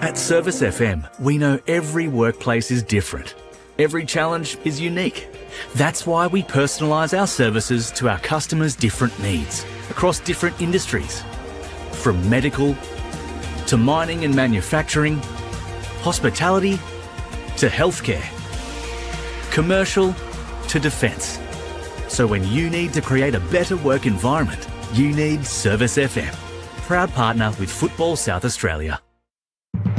At Service FM, we know every workplace is different. Every challenge is unique. That's why we personalise our services to our customers' different needs across different industries. From medical to mining and manufacturing, hospitality to healthcare, commercial to defence. So when you need to create a better work environment, you need Service FM. Proud partner with Football South Australia.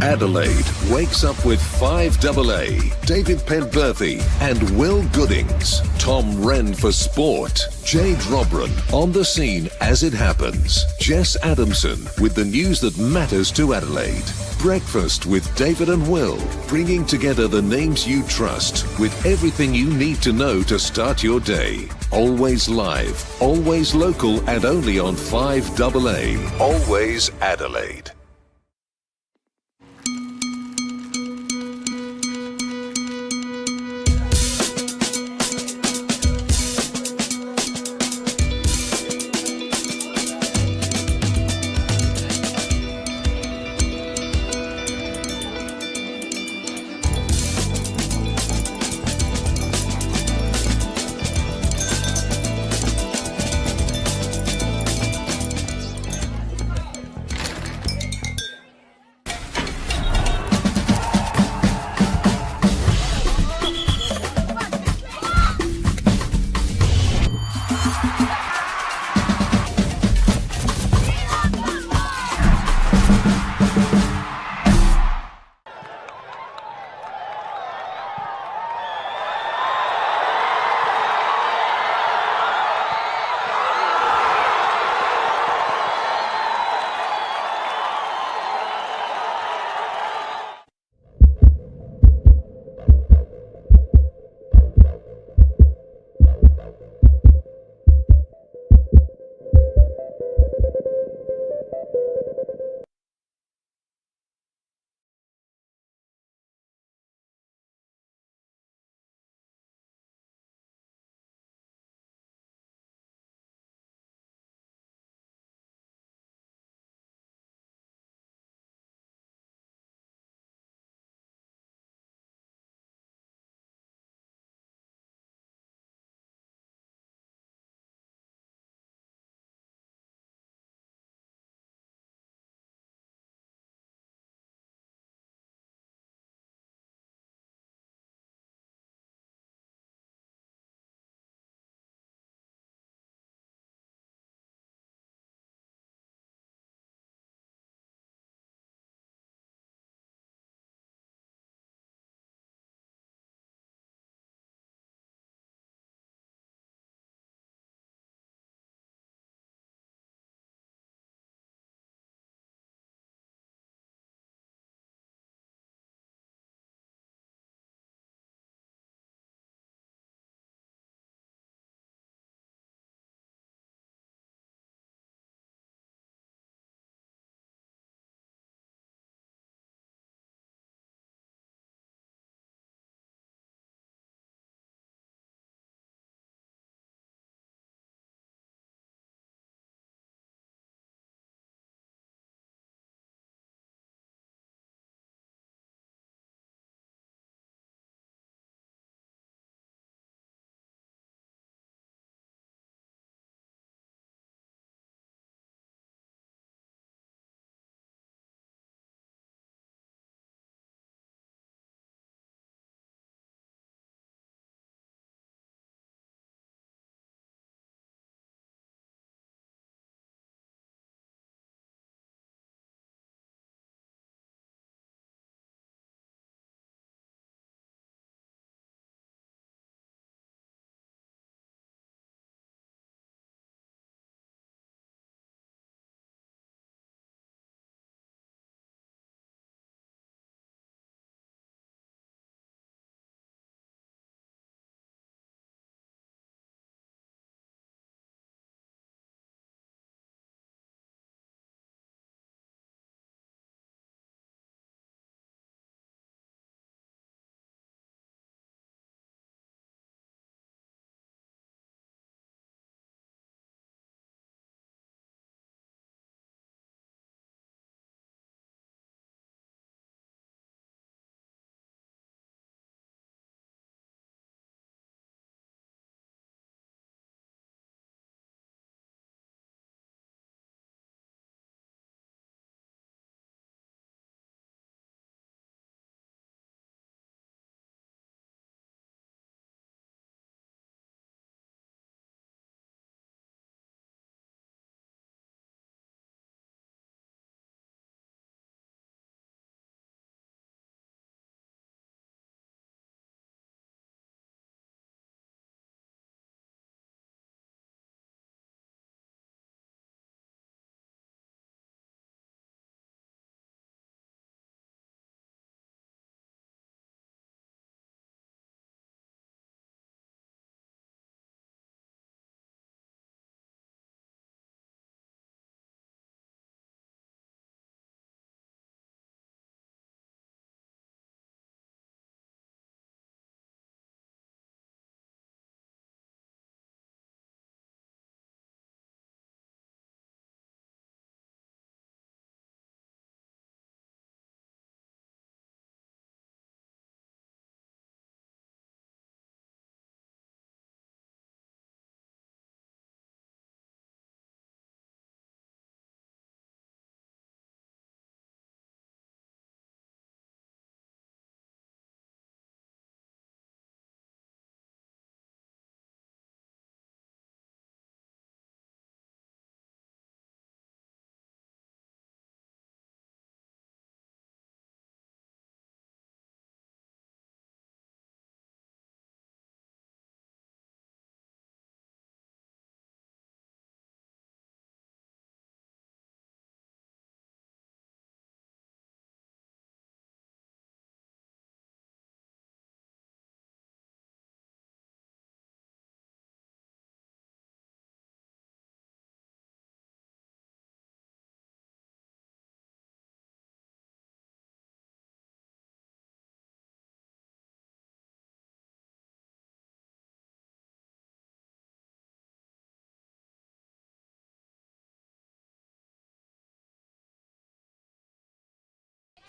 Adelaide wakes up with 5AA, David Penberthy and Will Goodings. Tom Wren for sport. Jade Robran on the scene as it happens. Jess Adamson with the news that matters to Adelaide. Breakfast with David and Will, bringing together the names you trust with everything you need to know to start your day. Always live, always local and only on 5AA. Always Adelaide.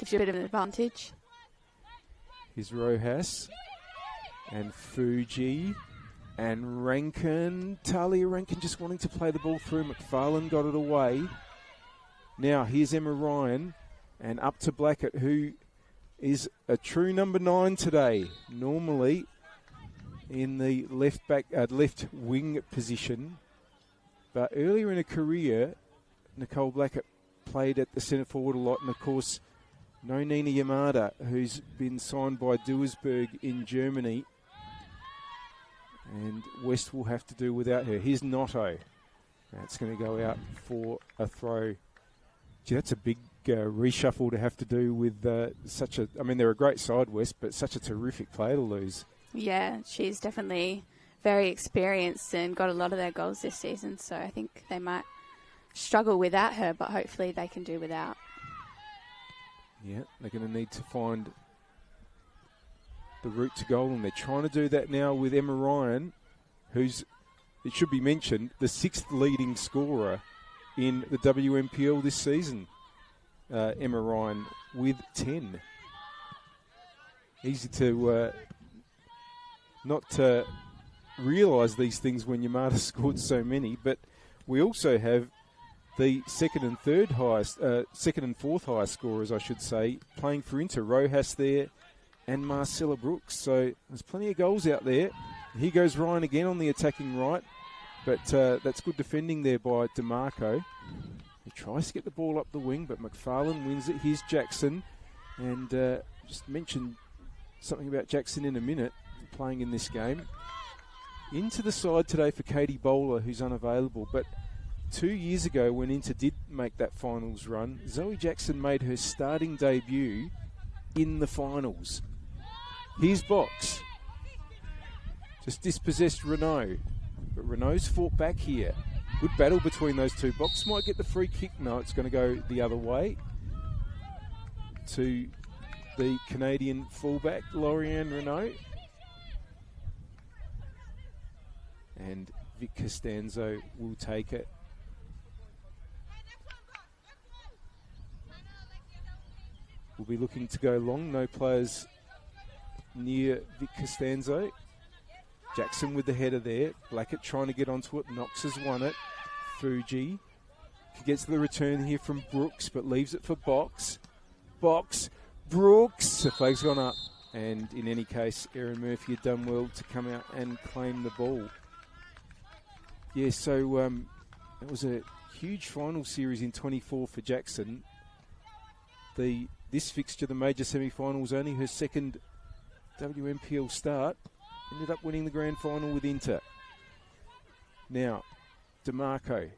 gives you a bit of an advantage. Here's Rojas and Fuji and Rankin. Talia Rankin just wanting to play the ball through. McFarlane got it away. Now here's Emma Ryan and up to Blackett, who is a true number 9 today. Normally in the left wing position. But earlier in her career, Nicole Blackett played at the centre forward a lot. And, of course, no Nina Yamada, who's been signed by Duisburg in Germany. And West will have to do without her. Here's Notto. That's going to go out for a throw. Gee, that's a big reshuffle to have to do with such a... I mean, they're a great side, West, but such a terrific player to lose. Yeah, she's definitely very experienced and got a lot of their goals this season, so I think they might struggle without her, but hopefully they can do without. Yeah, they're going to need to find the route to goal, and they're trying to do that now with Emma Ryan, who's, it should be mentioned, the 6th leading scorer in the WNPL this season. Emma Ryan with 10. Easy to not realise these things when Yamada scored so many, but we also have the second and fourth highest scorers, I should say, playing for Inter. Rojas there and Marcella Brooks. So there's plenty of goals out there. Here goes Ryan again on the attacking right, but that's good defending there by DeMarco. He tries to get the ball up the wing, but McFarlane wins it. Here's Jackson, and just mention something about Jackson in a minute, playing in this game. Into the side today for Katie Bowler, who's unavailable, but 2 years ago when Inter did make that finals run, Zoe Jackson made her starting debut in the finals. Here's Box. Just dispossessed Renault, but Renault's fought back here. Good battle between those two. Box might get the free kick. No, it's going to go the other way to the Canadian fullback, Lauriane Renault. And Vic Costanzo will take it. We'll be looking to go long. No players near Vic Costanzo. Jackson with the header there. Blackett trying to get onto it. Knox has won it. Fuji. He gets the return here from Brooks, but leaves it for Box. Box. Brooks. The flag's gone up. And in any case, Erin Murphy had done well to come out and claim the ball. Yeah, so it was a huge final series in 24 for Jackson. This fixture, the major semi-final, was only her second WNPL start. Ended up winning the grand final with Inter. Now, DeMarco,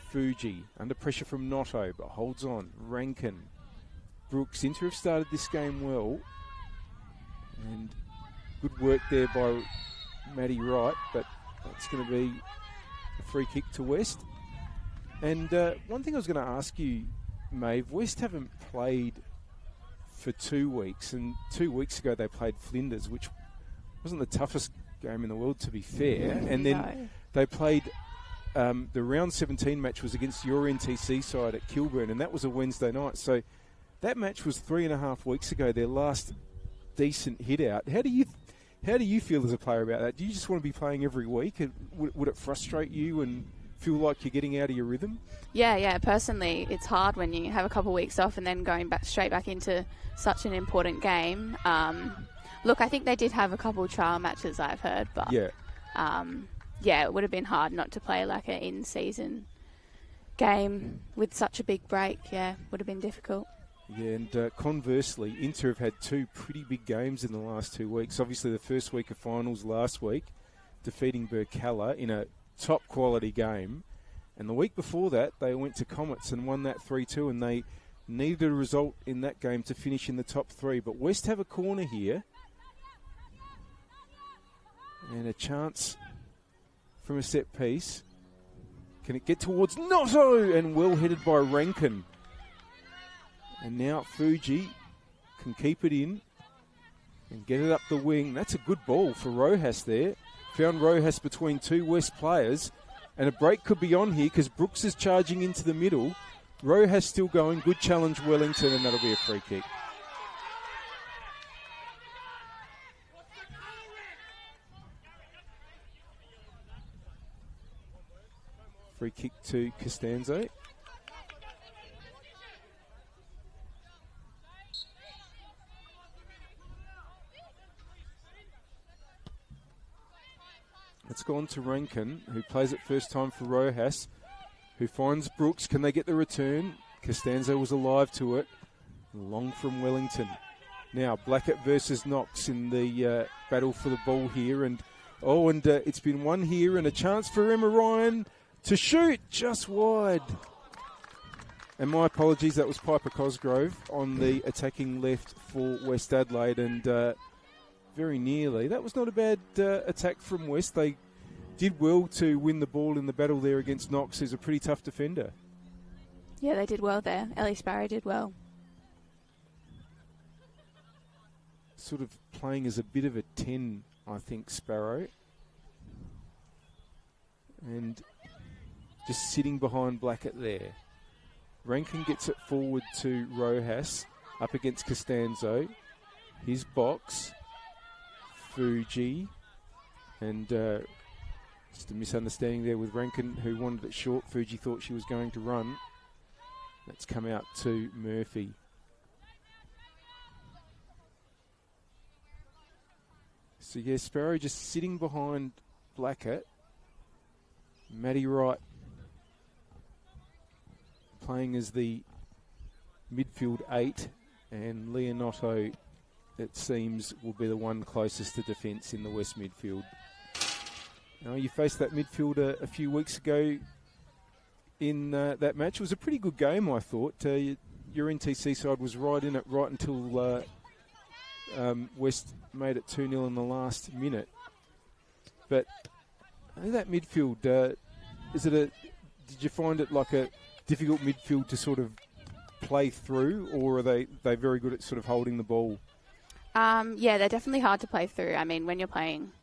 Fuji, under pressure from Notto, but holds on. Rankin, Brooks. Inter have started this game well. And good work there by Maddie Wright, but that's going to be a free kick to West. And one thing I was going to ask you, Maeve, West haven't played for 2 weeks, and 2 weeks ago they played Flinders, which wasn't the toughest game in the world, to be fair. And then they played the round 17 match was against your NTC side at Kilburn, and that was a Wednesday night. So that match was 3.5 weeks ago, their last decent hit out. How do you feel as a player about that? Do you just want to be playing every week? Would it frustrate you and feel like you're getting out of your rhythm? Yeah. Personally, it's hard when you have a couple of weeks off and then going straight back into such an important game. Look, I think they did have a couple of trial matches, I've heard, but it would have been hard not to play like an in-season game with such a big break. Yeah, would have been difficult. Yeah, and conversely, Inter have had 2 pretty big games in the last 2 weeks. Obviously, the first week of finals last week, defeating Burkalla in a top-quality game. And the week before that, they went to Comets and won that 3-2, and they needed a result in that game to finish in the top 3. But West have a corner here. And a chance from a set piece. Can it get towards Notto? And well headed by Rankin. And now Fuji can keep it in and get it up the wing. That's a good ball for Rojas there. Found Rojas between 2 West players. And a break could be on here because Brooks is charging into the middle. Rowe has still going. Good challenge, Wellington, and that'll be a free kick. Free kick to Costanzo. It's gone to Rankin, who plays it first time for Rojas, who finds Brooks. Can they get the return? Costanzo was alive to it. Long from Wellington. Now Blackett versus Knox in the battle for the ball here. And it's been won here, and a chance for Emma Ryan to shoot just wide. And my apologies, that was Piper Cosgrove on the attacking left for West Adelaide, and very nearly. That was not a bad attack from West. They did well to win the ball in the battle there against Knox, who's a pretty tough defender. Yeah, they did well there. Ellie Sparrow did well. Sort of playing as a bit of a 10, I think, Sparrow. And just sitting behind Blackett there. Rankin gets it forward to Rojas, up against Costanzo. His box. Fuji. And just a misunderstanding there with Rankin, who wanted it short. Fuji thought she was going to run. That's come out to Murphy. So, yeah, Sparrow just sitting behind Blackett. Maddie Wright playing as the midfield 8, and Leonotto, it seems, will be the one closest to defence in the West midfield. Now, you faced that midfielder a few weeks ago in that match. It was a pretty good game, I thought. Your NTC side was right in it right until West made it 2-0 in the last minute. But I think that midfield, did you find it like a difficult midfield to sort of play through, or are they very good at sort of holding the ball? Yeah, they're definitely hard to play through. I mean, when you're playing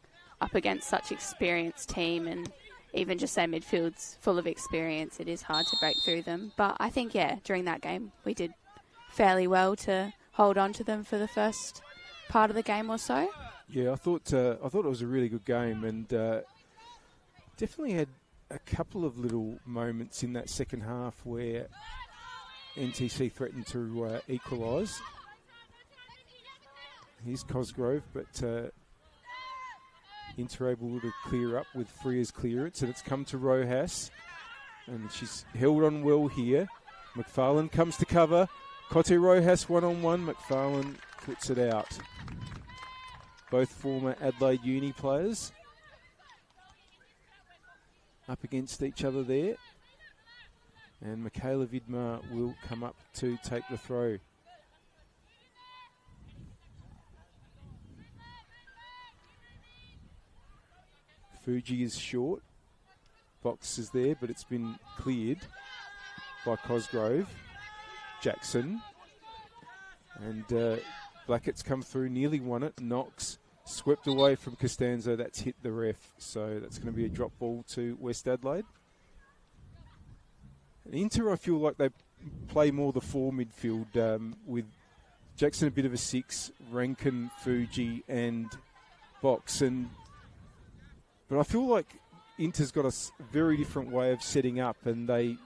up against such experienced team, and even just say midfield's full of experience, it is hard to break through them. But I think, yeah, during that game, we did fairly well to hold on to them for the first part of the game or so. Yeah, I thought it was a really good game, and definitely had a couple of little moments in that second half where NTC threatened to equalise. Here's Cosgrove, but Inter able to clear up with Freya's clearance, and it's come to Rojas, and she's held on well here. McFarlane comes to cover. Kote Rojas one-on-one. McFarlane puts it out. Both former Adelaide Uni players up against each other there. And Michaela Vidmar will come up to take the throw. Fuji is short. Box is there, but it's been cleared by Cosgrove. Jackson. And Blackett's come through, nearly won it. Knox swept away from Costanzo. That's hit the ref. So that's going to be a drop ball to West Adelaide. And Inter, I feel like they play more the 4 midfield with Jackson a bit of a 6, Rankin, Fuji and Box. But I feel like Inter's got a very different way of setting up, and they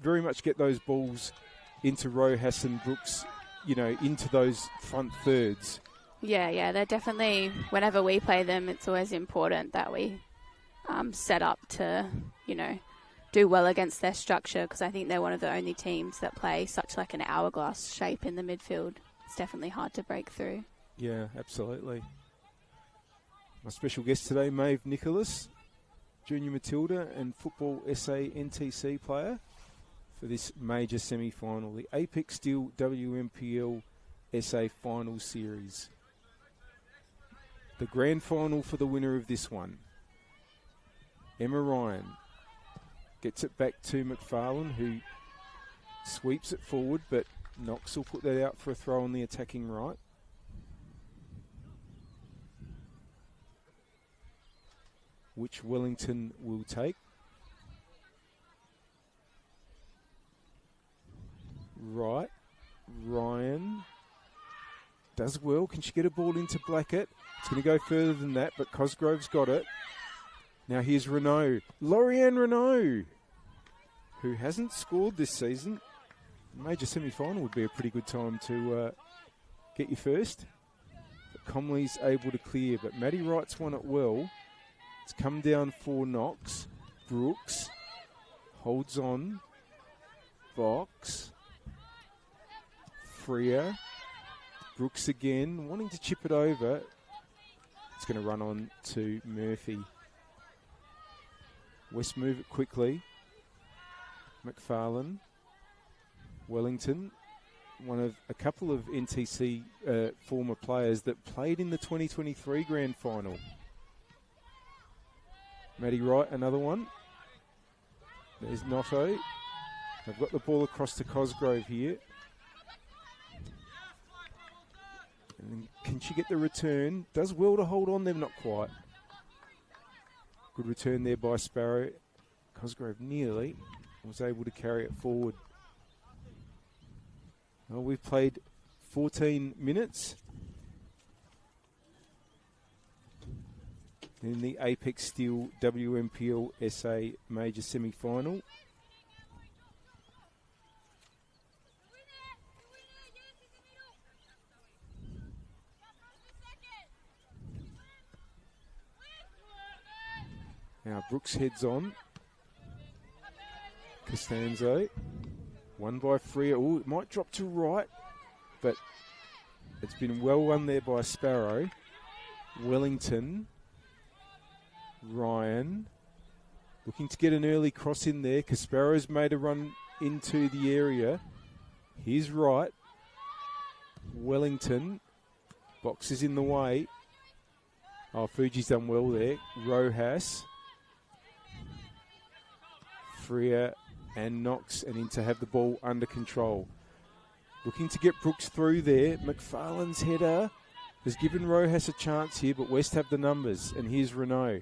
very much get those balls into Rojas and Brooks, into those front thirds. Yeah, they're definitely, whenever we play them, it's always important that we set up to, do well against their structure, because I think they're one of the only teams that play such like an hourglass shape in the midfield. It's definitely hard to break through. Yeah, absolutely. My special guest today, Maeve Nicholas, Junior Matilda and Football SA NTC player for this major semi-final, the Apex Steel WMPL SA Final Series. The grand final for the winner of this one. Emma Ryan gets it back to McFarlane, who sweeps it forward, but Knox will put that out for a throw on the attacking right. Which Wellington will take. Right. Ryan does well. Can she get a ball into Blackett? It's going to go further than that, but Cosgrove's got it. Now here's Renault. Lauriane Renault, who hasn't scored this season. Major semi-final would be a pretty good time to get you first. But Comley's able to clear, but Maddie Wright's won it well. It's come down for Knox. Brooks holds on. Box. Freer. Brooks again, wanting to chip it over. It's going to run on to Murphy. West move it quickly. McFarlane. Wellington, one of a couple of NTC former players that played in the 2023 Grand Final. Maddie Wright, another one. There's Notto. They've got the ball across to Cosgrove here. And can she get the return? Does well to hold on them, not quite. Good return there by Sparrow. Cosgrove nearly was able to carry it forward. Well, we've played 14 minutes in the Apex Steel WNPLSA Major Semi-Final. Now Brooks heads on. Costanzo. Won by Freer. Oh, it might drop to right, but it's been well won there by Sparrow. Wellington. Ryan. Looking to get an early cross in there because Sparrow's made a run into the area. Here's Wright. Wellington. Box is in the way. Oh, Fuji's done well there. Rojas. Freer and Knox, and in to have the ball under control. Looking to get Brooks through there. McFarlane's header has given Rojas a chance here, but West have the numbers. And here's Renault.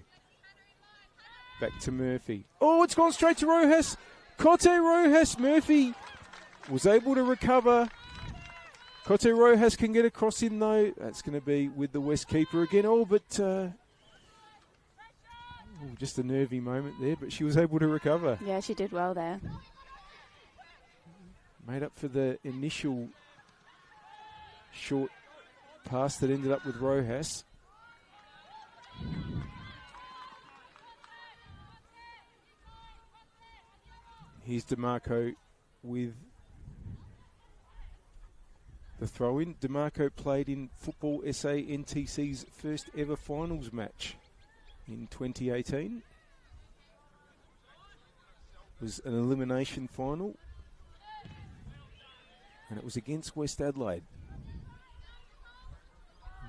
Back to Murphy. Oh, it's gone straight to Rojas. Cote Rojas. Murphy was able to recover. Cote Rojas can get a cross in though. That's going to be with the West keeper again. Oh, but just a nervy moment there, but she was able to recover. Yeah, she did well there. Made up for the initial short pass that ended up with Rojas. Here's DeMarco with the throw-in. DeMarco played in Football SA NTC's first ever finals match in 2018. It was an elimination final, and it was against West Adelaide.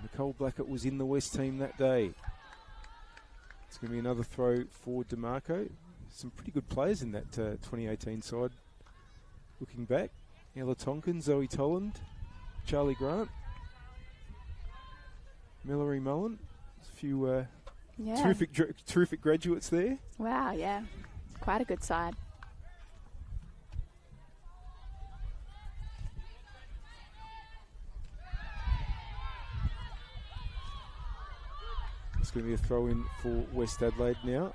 Nicole Blackett was in the West team that day. It's going to be another throw for DeMarco. Some pretty good players in that 2018 side. Looking back, Ella Tonkin, Zoe Tolland, Charlie Grant, Mallory Mullen. There's a few terrific graduates there. Wow, yeah. Quite a good side. It's going to be a throw-in for West Adelaide now.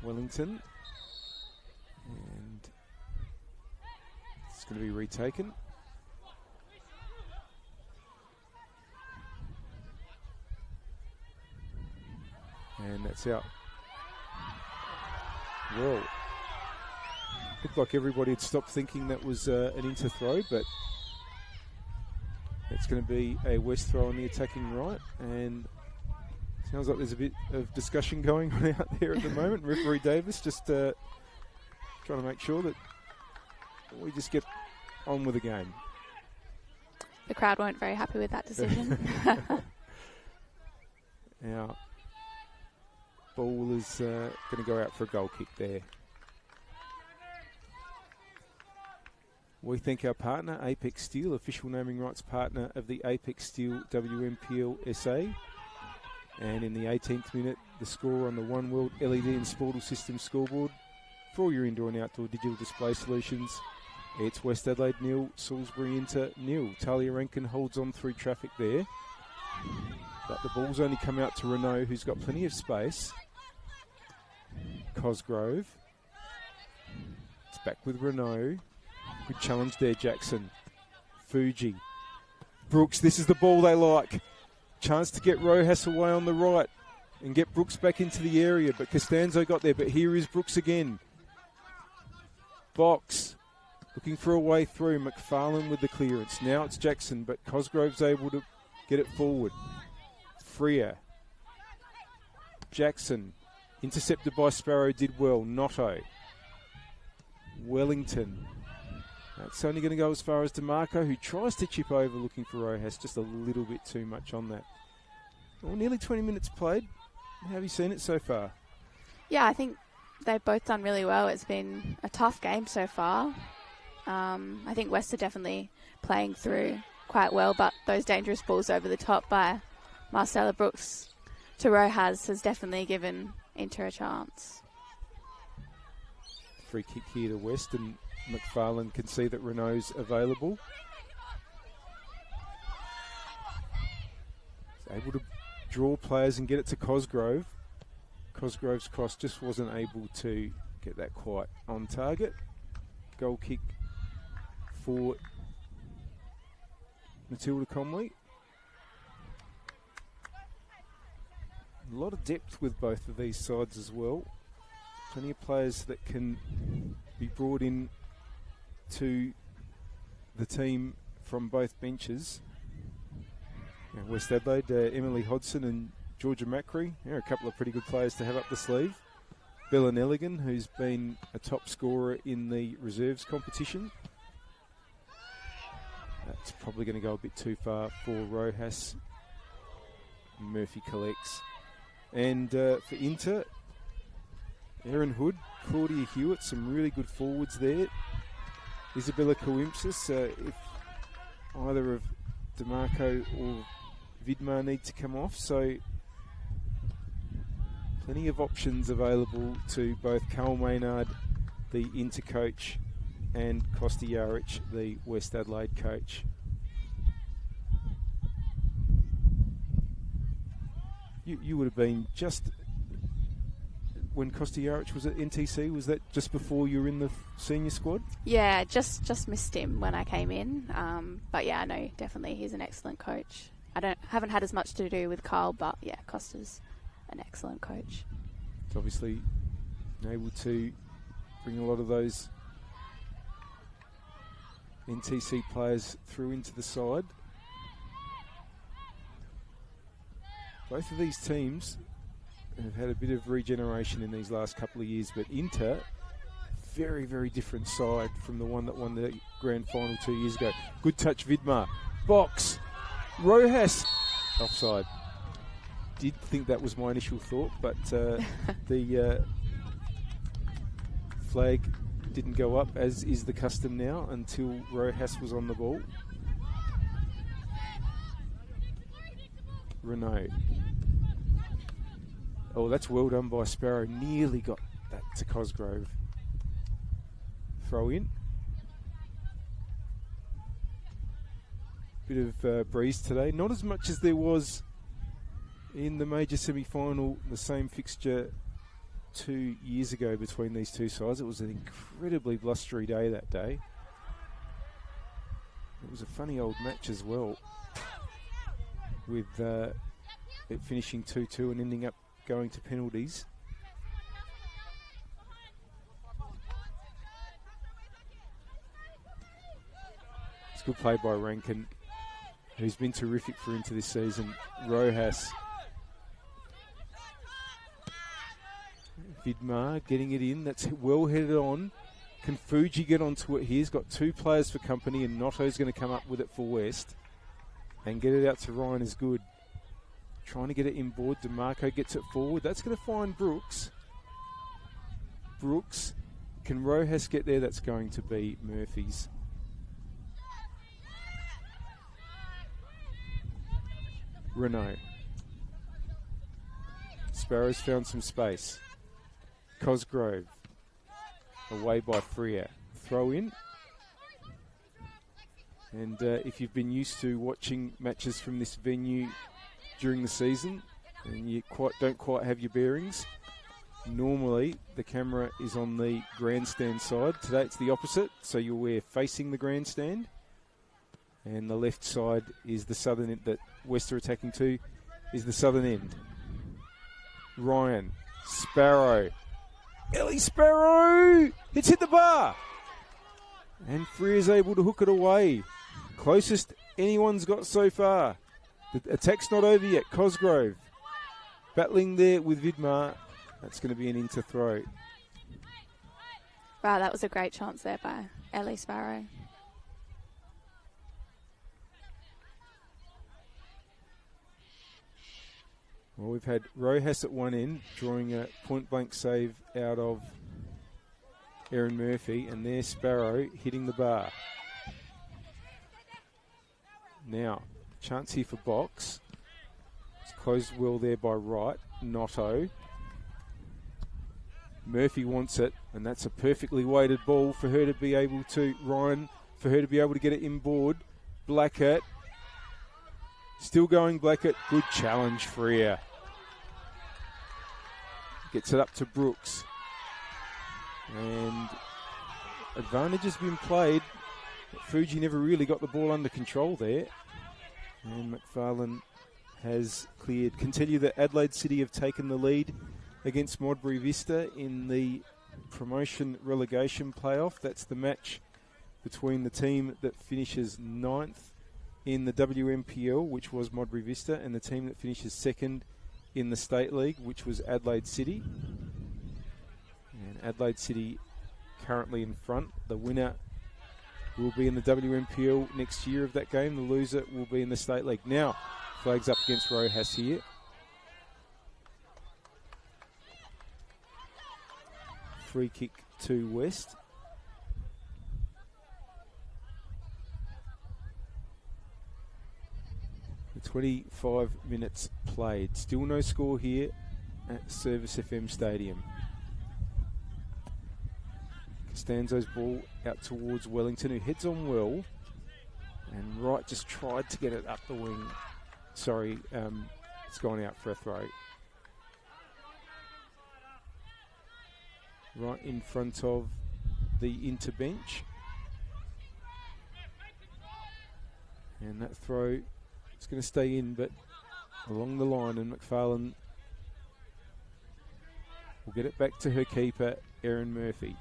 Wellington. And it's going to be retaken. And that's out. Well, looked like everybody had stopped thinking that was an inter throw, but it's going to be a West throw on the attacking right, and sounds like there's a bit of discussion going on out there at the moment. Referee Davis just trying to make sure that we just get on with the game. The crowd weren't very happy with that decision. Now, ball is going to go out for a goal kick there. We thank our partner, Apex Steel, official naming rights partner of the Apex Steel WNPLSA. And in the 18th minute, the score on the One World LED and Sportal System scoreboard for all your indoor and outdoor digital display solutions. It's West Adelaide nil, Salisbury Inter nil. Talia Rankin holds on through traffic there. But the ball's only come out to Renault, who's got plenty of space. Cosgrove. It's back with Renault. Good challenge there, Jackson. Fuji. Brooks, this is the ball they like. Chance to get Rojas away on the right and get Brooks back into the area, but Costanzo got there, but here is Brooks again. Box. Looking for a way through. McFarlane with the clearance. Now it's Jackson, but Cosgrove's able to get it forward. Freer. Jackson. Intercepted by Sparrow, did well. Notto. Wellington. That's only going to go as far as DeMarco, who tries to chip over looking for Rojas. Just a little bit too much on that. Well, nearly 20 minutes played. How have you seen it so far? Yeah, I think they've both done really well. It's been a tough game so far. I think West are definitely playing through quite well, but those dangerous balls over the top by Marcella Brooks to Rojas has definitely given Inter a chance. Free kick here to West, and McFarlane can see that Renault's available. He's able to draw players and get it to Cosgrove. Cosgrove's cross just wasn't able to get that quite on target. Goal kick for Matilda Conley. A lot of depth with both of these sides as well. Plenty of players that can be brought in to the team from both benches. West Adelaide, Emily Hodson and Georgia Macri. A couple of pretty good players to have up the sleeve. Bella Nelligan, who's been a top scorer in the reserves competition. That's probably going to go a bit too far for Rojas. Murphy collects. And for Inter, Erin Hood, Claudia Hewitt, some really good forwards there. Isabella Coimpsis, if either of DeMarco or Vidmar need to come off, so plenty of options available to both Carl Maynard, the Inter coach, and Costa Jaric, the West Adelaide coach. You would have been just when Costa Jaric was at NTC. Was that just before you were in the senior squad? Yeah, just missed him when I came in. But yeah, I know definitely he's an excellent coach. Haven't had as much to do with Carl, but yeah, Costa's an excellent coach. It's obviously able to bring a lot of those NTC players through into the side. Both of these teams have had a bit of regeneration in these last couple of years, but Inter, very, very different side from the one that won the grand final 2 years ago. Good touch, Vidmar. Box. Rojas. Offside. Did think that was my initial thought, but the flag didn't go up, as is the custom now, until Rojas was on the ball. Renault. Oh, that's well done by Sparrow. Nearly got that to Cosgrove. Throw in. Bit of breeze today. Not as much as there was in the major semi-final, the same fixture 2 years ago between these two sides. It was an incredibly blustery day that day. It was a funny old match as well, with it finishing 2-2 and ending up going to penalties. It's good play by Rankin, who's been terrific for Inter this season. Rojas. Vidmar getting it in. That's well headed on. Can Fuji get onto it here? He's got two players for company, and Notto's going to come up with it for West. And get it out to Ryan is good. Trying to get it inboard. DeMarco gets it forward. That's going to find Brooks. Brooks. Can Rojas get there? That's going to be Murphy's. Renault. Sparrows found some space. Cosgrove. Away by Freer. Throw in. And if you've been used to watching matches from this venue during the season and you don't quite have your bearings, normally the camera is on the grandstand side. Today it's the opposite, so we're facing the grandstand. And the left side is the southern end that West are attacking to, is the southern end. Ryan, Sparrow. Ellie Sparrow! It's hit the bar! And Freer's able to hook it away. Closest anyone's got so far. The attack's not over yet. Cosgrove battling there with Vidmar. That's going to be an into throw. Wow, that was a great chance there by Ellie Sparrow. Well, we've had Rojas at one end, drawing a point-blank save out of Erin Murphy, and there's Sparrow hitting the bar. Now, chance here for box. It's closed well there by Wright, Notto. Murphy wants it, and that's a perfectly weighted ball for her to be able to, Ryan, for her to be able to get it inboard. Blackett. Still going Blackett. Good challenge, Freer. Gets it up to Brooks. And advantage has been played. Fuji never really got the ball under control there. And McFarlane has cleared. Can tell you that Adelaide City have taken the lead against Modbury Vista in the promotion relegation playoff. That's the match between the team that finishes 9th in the WMPL, which was Modbury Vista, and the team that finishes 2nd in the State League, which was Adelaide City. And Adelaide City currently in front. The winner will be in the WMPL next year of that game. The loser will be in the State League. Now, flags up against Rojas here. Free kick to West. The 25 minutes played. Still no score here at Service FM Stadium. Costanzo's ball out towards Wellington, who heads on well. And Wright just tried to get it up the wing. Sorry, it's gone out for a throw. Right in front of the interbench. And that throw is going to stay in, but along the line, and McFarlane will get it back to her keeper, Erin Murphy.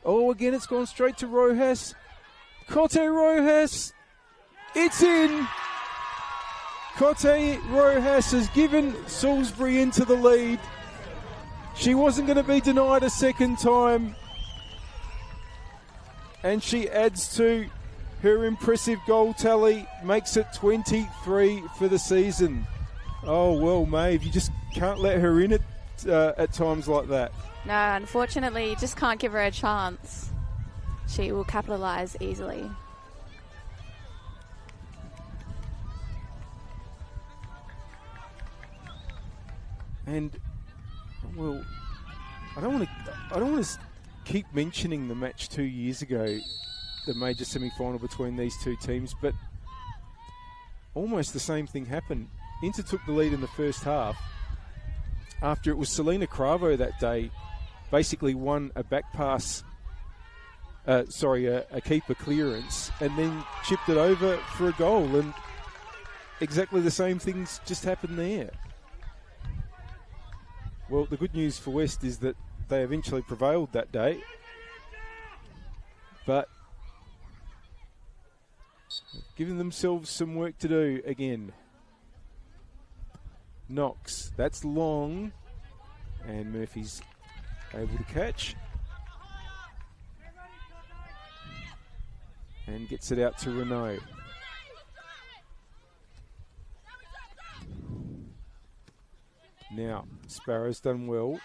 Oh, again, it's gone straight to Rojas. Cote Rojas. It's in. Cote Rojas has given Salisbury into the lead. She wasn't going to be denied a second time. And she adds to her impressive goal tally, makes it 23 for the season. Oh, well, Maeve, you just can't let her in at times like that. No, unfortunately, you just can't give her a chance. She will capitalise easily. And, well, I don't want to keep mentioning the match 2 years ago, the major semi-final between these two teams, but almost the same thing happened. Inter took the lead in the first half after it was Selena Cravo that day basically won a back pass, a keeper clearance, and then chipped it over for a goal, and exactly the same things just happened there. Well, the good news for West is that they eventually prevailed that day, but giving themselves some work to do again. Knox, that's long, and Murphy's able to catch and gets it out to Renault. Now, Sparrow's done well.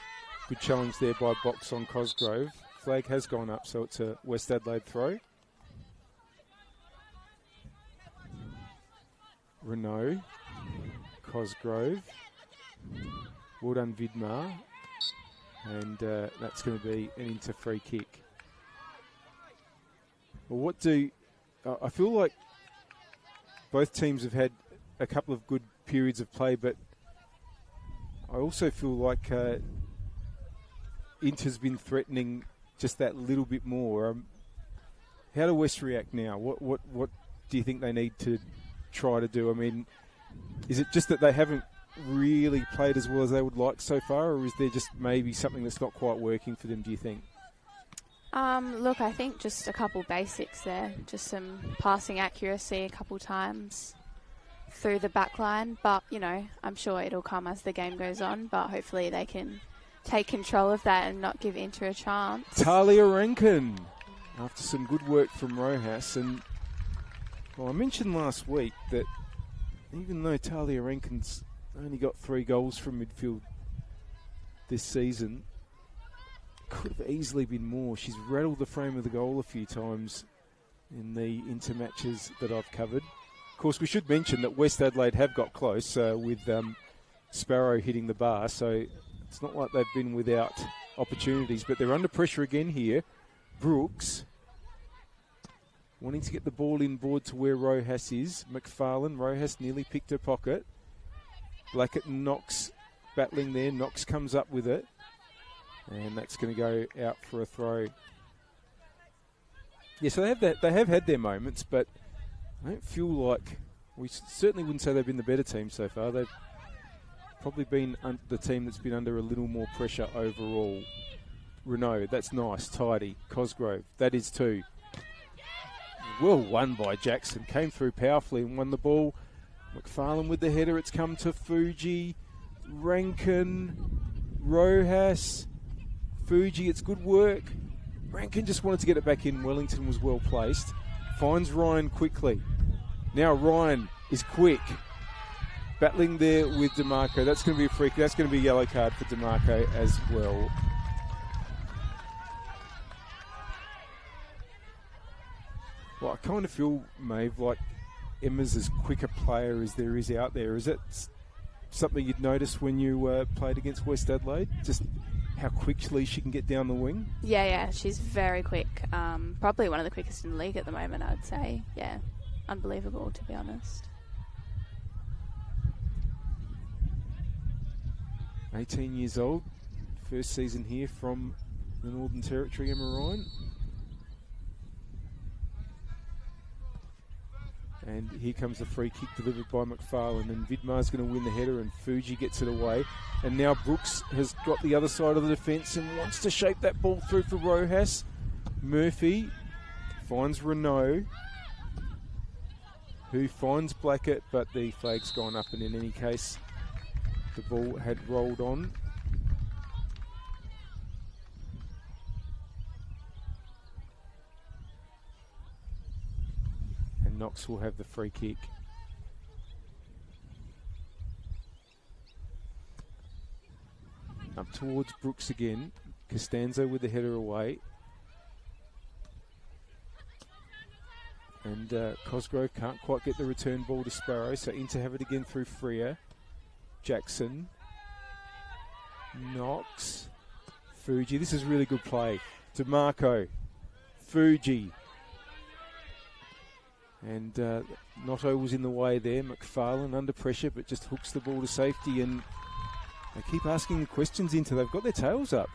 Good challenge there by Box on Cosgrove. Flag has gone up, so it's a West Adelaide throw. Renault, Cosgrove, well done Vidmar, and that's going to be an Inter free kick. Well, I feel like both teams have had a couple of good periods of play, but I also feel like Inter's been threatening just that little bit more. How do West react now? What do you think they need to try to do? I mean, is it just that they haven't really played as well as they would like so far, or is there just maybe something that's not quite working for them, do you think? Look, I think just a couple basics there. Just some passing accuracy a couple times through the back line. But, I'm sure it'll come as the game goes on. But hopefully they can take control of that and not give Inter a chance. Talia Rankin, after some good work from Rojas. And, well, I mentioned last week that even though Talia Rankin's only got 3 goals from midfield this season, could have easily been more. She's rattled the frame of the goal a few times in the Inter matches that I've covered. Of course, we should mention that West Adelaide have got close with Sparrow hitting the bar, so it's not like they've been without opportunities, but they're under pressure again here. Brooks wanting to get the ball inboard to where Rojas is. McFarlane, Rojas nearly picked her pocket. Blackett and Knox battling there. Knox comes up with it. And that's going to go out for a throw. Yeah, so they have had their moments, but I don't feel like, we certainly wouldn't say they've been the better team so far. They've probably been the team that's been under a little more pressure overall. Renault, that's nice, tidy. Cosgrove, that is too. Well won by Jackson. Came through powerfully and won the ball. McFarlane with the header. It's come to Fuji. Rankin. Rojas. Fuji, it's good work. Rankin just wanted to get it back in. Wellington was well placed. Finds Ryan quickly. Now Ryan is quick. Battling there with DeMarco. That's going to be a freak. That's going to be a yellow card for DeMarco as well. Well, I kind of feel, Maeve, like Emma's as quick a player as there is out there. Is it something you'd notice when you played against West Adelaide? Just how quickly she can get down the wing? Yeah, she's very quick. Probably one of the quickest in the league at the moment, I'd say. Yeah, unbelievable, to be honest. 18 years old, first season here from the Northern Territory, Emma Ryan. And here comes the free kick delivered by McFarlane, and Vidmar's going to win the header, and Fuji gets it away. And now Brooks has got the other side of the defence and wants to shape that ball through for Rojas. Murphy finds Renault, who finds Blackett, but the flag's gone up, and in any case, the ball had rolled on. Knox will have the free kick. Up towards Brooks again. Costanzo with the header away. And Cosgrove can't quite get the return ball to Sparrow, so Inter have it again through Freer. Jackson. Knox. Fuji. This is really good play. DeMarco. Fuji. And Notto was in the way there. McFarlane under pressure, but just hooks the ball to safety. And they keep asking the questions into. They've got their tails up.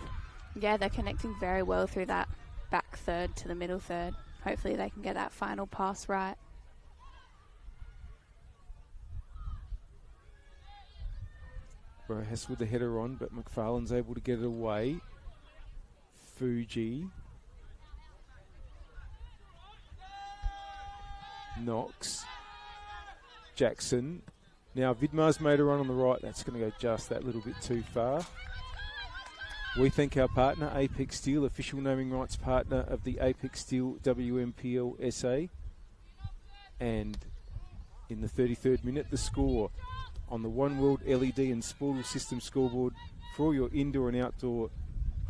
Yeah, they're connecting very well through that back third to the middle third. Hopefully they can get that final pass right. Rojas with the header on, but McFarlane's able to get it away. Fuji. Knox. Jackson. Now Vidmar's made a run on the right. That's going to go just that little bit too far. We thank our partner, Apex Steel, official naming rights partner of the Apex Steel NPLSA. And in the 33rd minute, the score on the One World LED and Sportal System scoreboard for all your indoor and outdoor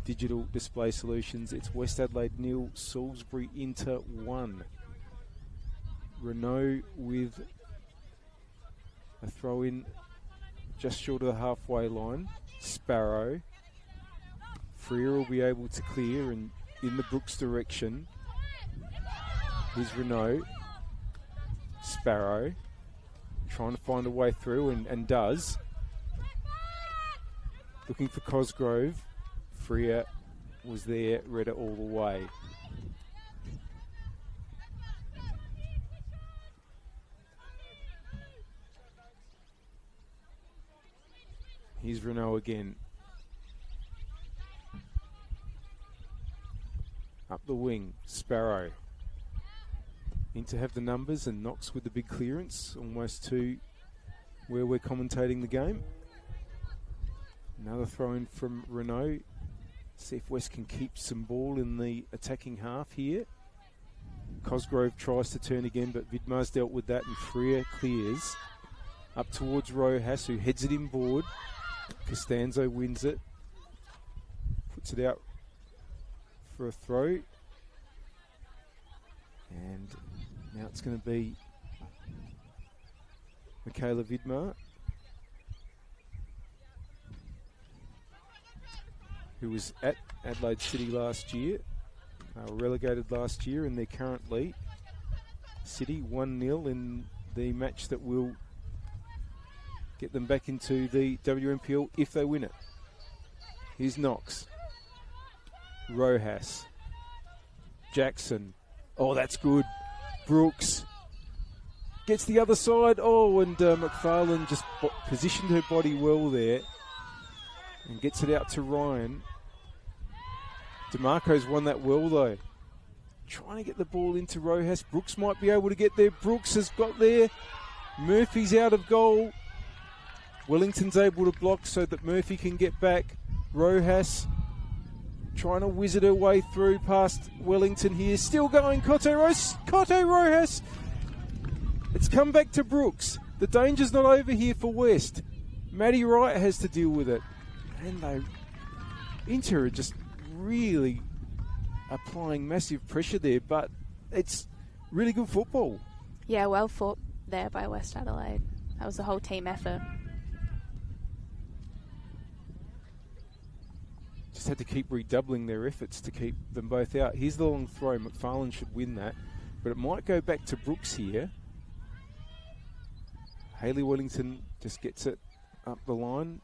digital display solutions. It's West Adelaide 0, Salisbury Inter 1. Renault with a throw in just short of the halfway line. Sparrow. Freer will be able to clear and in the Brooks direction. Here's Renault. Sparrow trying to find a way through and does. Looking for Cosgrove. Freer was there, read it all the way. Here's Renault again. Up the wing, Sparrow. In to have the numbers and Knox with the big clearance, almost to where we're commentating the game. Another throw in from Renault. See if West can keep some ball in the attacking half here. Cosgrove tries to turn again, but Vidmar's dealt with that and Freer clears. Up towards Rojas, who heads it inboard. Costanzo wins it. Puts it out for a throw. And now it's going to be Michaela Vidmar, who was at Adelaide City last year. They were relegated last year and they're currently City 1-0 in the match that will get them back into the WNPL if they win it. Here's Knox. Rojas. Jackson. Oh, that's good. Brooks. Gets the other side. Oh, and McFarlane just positioned her body well there and gets it out to Ryan. DeMarco's won that well, though. Trying to get the ball into Rojas. Brooks might be able to get there. Brooks has got there. Murphy's out of goal. Wellington's able to block so that Murphy can get back. Rojas trying to whiz it her way through past Wellington here. Still going, Cote Rojas. It's come back to Brooks. The danger's not over here for West. Maddie Wright has to deal with it. And Inter are just really applying massive pressure there, but it's really good football. Yeah, well fought there by West Adelaide. That was a whole team effort. Just had to keep redoubling their efforts to keep them both out. Here's the long throw. McFarlane should win that, but it might go back to Brooks here. Hayley Wellington just gets it up the line.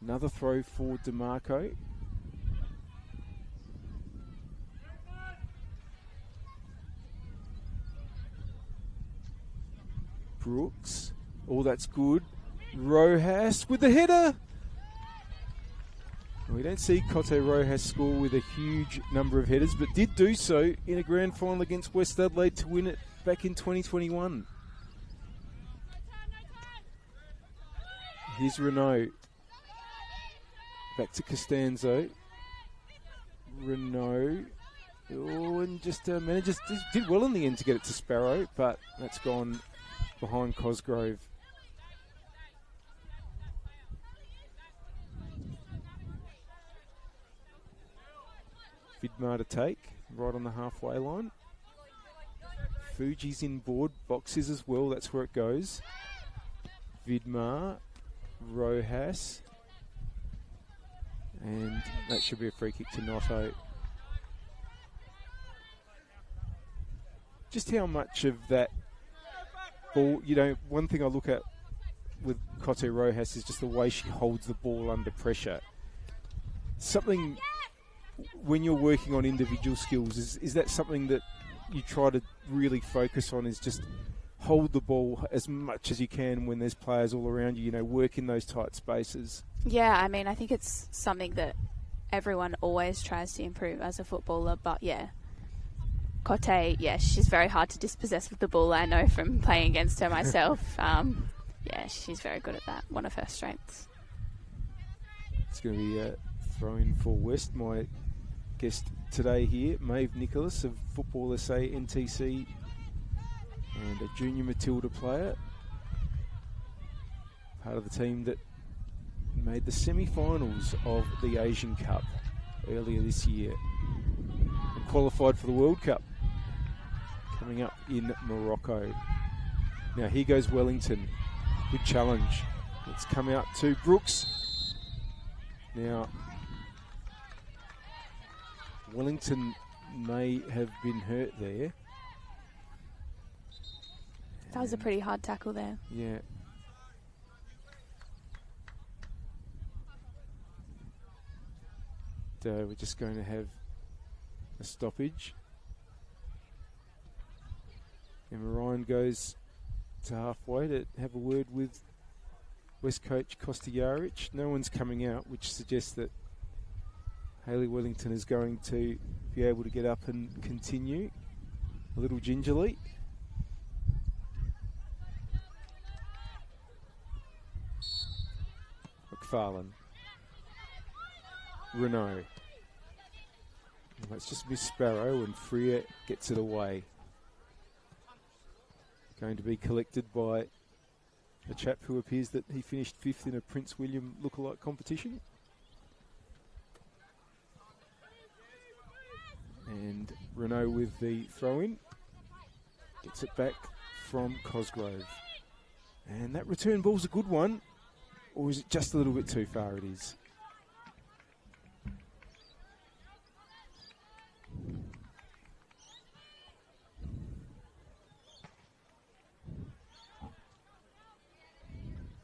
Another throw for DeMarco. Brooks. Oh, that's good. Rojas with the header. We don't see Cote Rojas score with a huge number of headers, but did do so in a grand final against West Adelaide to win it back in 2021. Here's Renault. Back to Costanzo. Renault. Oh, and just did well in the end to get it to Sparrow, but that's gone behind Cosgrove. Vidmar to take, right on the halfway line. Fuji's in board, boxes as well, that's where it goes. Vidmar, Rojas, and that should be a free kick to Noto. Just how much of that ball, one thing I look at with Cote Rojas is just the way she holds the ball under pressure. Something, when you're working on individual skills, is that something that you try to really focus on, is just hold the ball as much as you can when there's players all around you, work in those tight spaces? Yeah, I mean, I think it's something that everyone always tries to improve as a footballer, but yeah. Cote, yeah, she's very hard to dispossess with the ball. I know from playing against her myself. Yeah, she's very good at that. One of her strengths. It's going to be a throw-in for West. My guest today here, Maeve Nicholas of Football SA NTC, and a junior Matilda player. Part of the team that made the semi-finals of the Asian Cup earlier this year and qualified for the World Cup coming up in Morocco. Now here goes Wellington. Good challenge. It's come out to Brooks. Now Wellington may have been hurt there. That was a pretty hard tackle there. Yeah. So we're just going to have a stoppage. Emma Ryan goes to halfway to have a word with West coach Kostajaric. No one's coming out, which suggests that Hayley Wellington is going to be able to get up and continue a little gingerly. McFarlane. Renault. Let's just miss Sparrow, and Freer gets it away. Going to be collected by a chap who appears that he finished 5th in a Prince William lookalike competition. And Renault with the throw-in. Gets it back from Cosgrove. And that return ball's a good one. Or is it just a little bit too far? It is.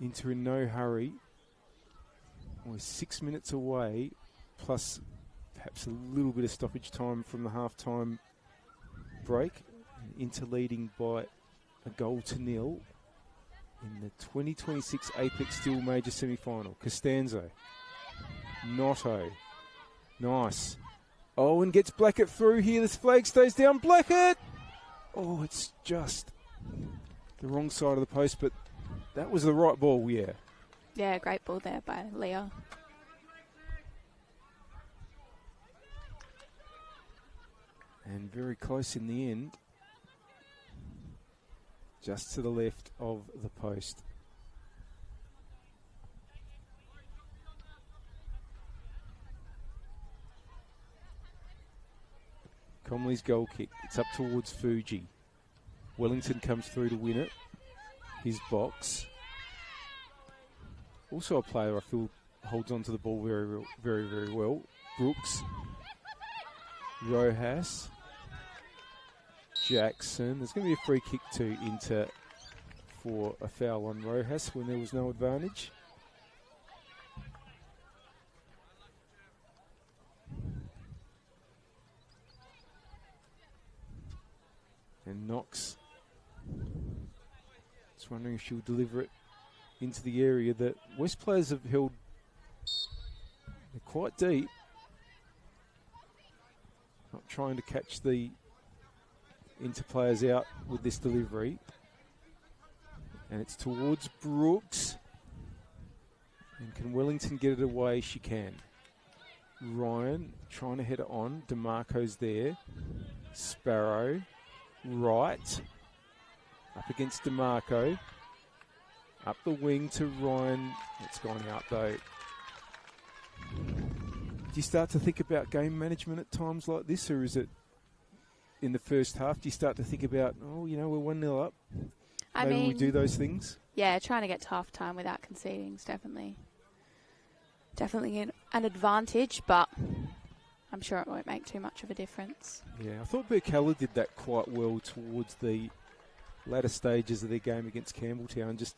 Inter in no hurry. We're 6 minutes away, plus perhaps a little bit of stoppage time from the half-time break. Inter leading by a 0-0 in the 2026 Apex Steel Major semi-final. Costanzo. Notto. Nice. Oh, and gets Blackett through here. This flag stays down. Blackett! Oh, it's just the wrong side of the post, but that was the right ball, yeah. Yeah, great ball there by Leah. And very close in the end. Just to the left of the post. Comley's goal kick. It's up towards Fuji. Wellington comes through to win it. His box. Also a player I feel holds on to the ball very, very, very well. Brooks. Rojas. Jackson. There's going to be a free kick to Inter for a foul on Rojas when there was no advantage. And Knox. Just wondering if she'll deliver it into the area that West players have held. They're quite deep. Not trying to catch the Inter players out with this delivery. And it's towards Brooks. And can Wellington get it away? She can. Ryan trying to head it on. DeMarco's there. Sparrow. Right. Up against DeMarco. Up the wing to Ryan. It's gone out though. Do you start to think about game management at times like this, or is it in the first half? Do you start to think about, oh, you know, we're 1-0 up? Maybe we do those things? Yeah, trying to get to half time without conceding is definitely an advantage, but I'm sure it won't make too much of a difference. Yeah, I thought Burkella did that quite well towards the latter stages of their game against Campbelltown. Just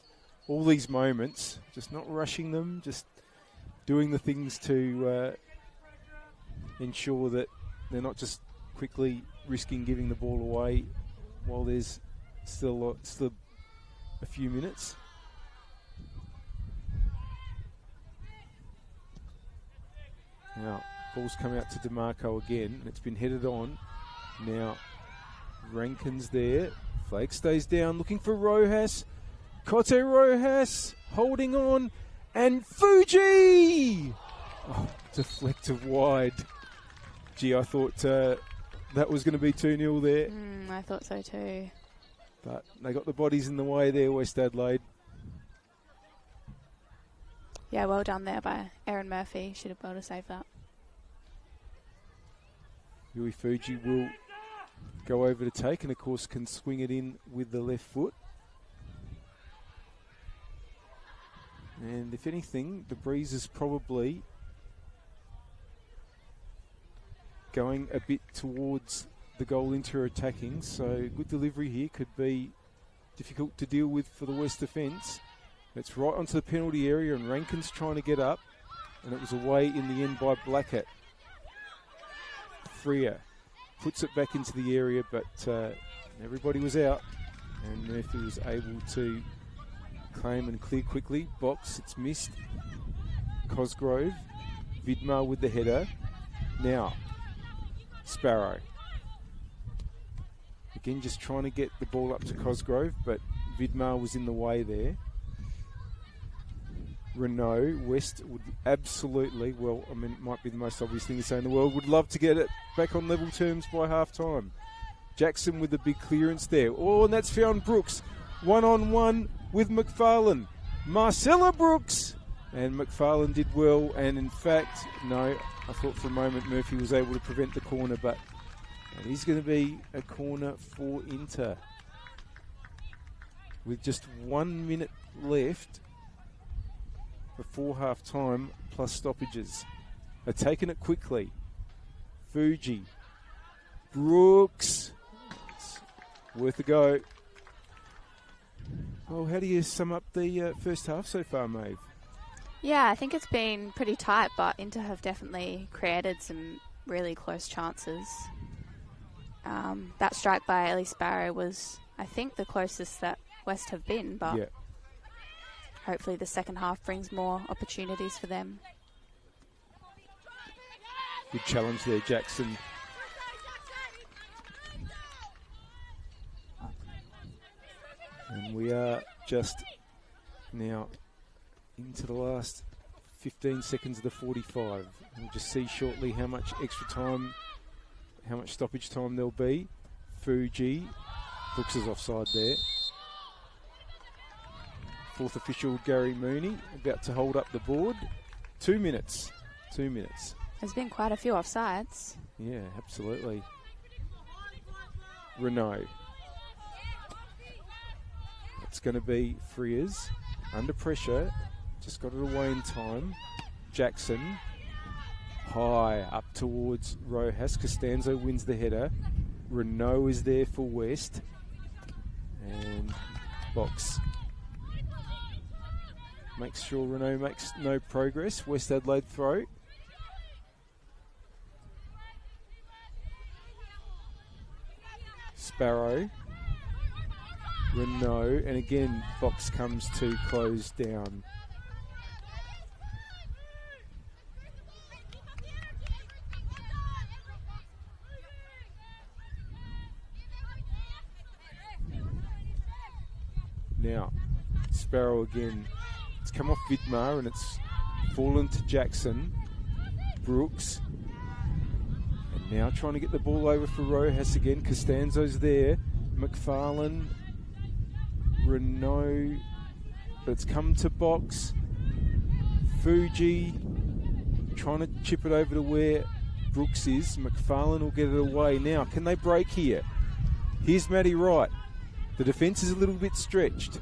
all these moments, just not rushing them, just doing the things to ensure that they're not just quickly risking giving the ball away while there's still a few minutes. Now, ball's come out to DeMarco again, and it's been headed on. Now, Rankin's there. Flag stays down, looking for Rojas. Cote Rojas holding on, and Fuji! Oh, deflected wide. Gee, I thought that was going to be 2-0 there. I thought so too. But they got the bodies in the way there, West Adelaide. Yeah, well done there by Erin Murphy. Should have been able to save that. Yui Fuji will go over to take, and of course can swing it in with the left foot. And if anything, the breeze is probably going a bit towards the goal interior attacking, so good delivery here could be difficult to deal with for the West defence. It's right onto the penalty area, and Rankin's trying to get up, and it was away in the end by Blackett. Freer puts it back into the area, but everybody was out, and Murphy was able to claim and clear quickly. Box, it's missed. Cosgrove, Vidmar with the header. Now, Sparrow. Again, just trying to get the ball up to Cosgrove, but Vidmar was in the way there. Renault, West would absolutely, well, I mean, it might be the most obvious thing to say in the world, would love to get it back on level terms by half-time. Jackson with the big clearance there. Oh, and that's found Brooks. One-on-one with McFarlane. Marcella Brooks! And McFarlane did well, and in fact, no, I thought for a moment Murphy was able to prevent the corner, but it is going to be a corner for Inter. With just 1 minute left before half-time, plus stoppages. They're taking it quickly. Fuji. Brooks. It's worth a go. Well, how do you sum up the first half so far, Maeve? Yeah, I think it's been pretty tight, but Inter have definitely created some really close chances. That strike by Ellie Sparrow was, I think, the closest that West have been, but hopefully the second half brings more opportunities for them. Good challenge there, Jackson. And we are just now into the last 15 seconds of the 45. We'll just see shortly how much extra time, how much stoppage time there'll be. Fuji. Brooks is offside there. Fourth official, Gary Mooney, about to hold up the board. 2 minutes. 2 minutes. There's been quite a few offsides. Yeah, absolutely. Renault. It's going to be Freers. Under pressure. Just got it away in time. Jackson. High up towards Rojas. Costanzo wins the header. Renault is there for West. And Box. Makes sure Renault makes no progress. West Adelaide throw. Sparrow. Renault. And again, Box comes to close down. Now, Sparrow again. It's come off Vidmar and it's fallen to Jackson. Brooks. And now trying to get the ball over for Rojas again. Costanzo's there. McFarlane. Renault. But it's come to Box. Fuji. Trying to chip it over to where Brooks is. McFarlane will get it away. Now, can they break here? Here's Matty Wright. The defence is a little bit stretched.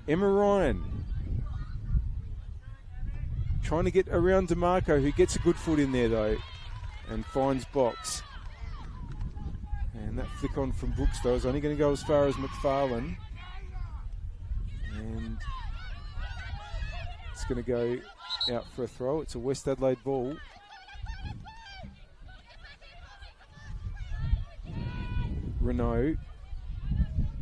Emma Ryan trying to get around DeMarco, who gets a good foot in there though and finds Box. And that flick on from Brooks though is only going to go as far as McFarlane. And it's going to go out for a throw. It's a West Adelaide ball. Renault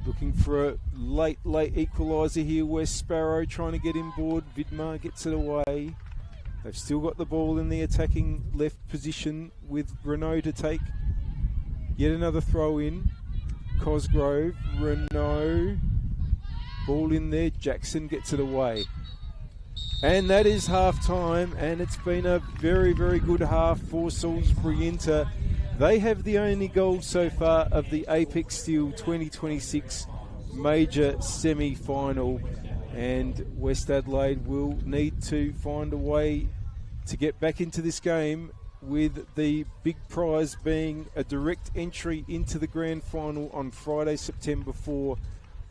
looking for a late equaliser here. West Sparrow trying to get him board. Vidmar gets it away. They've still got the ball in the attacking left position with Renault to take yet another throw in. Cosgrove, Renault, ball in there. Jackson gets it away. And that is half time, and it's been a very, very good half for Salisbury Inter. They have the only goal so far of the Apex Steel 2026 major semi-final, and West Adelaide will need to find a way to get back into this game, with the big prize being a direct entry into the grand final on Friday, September 4,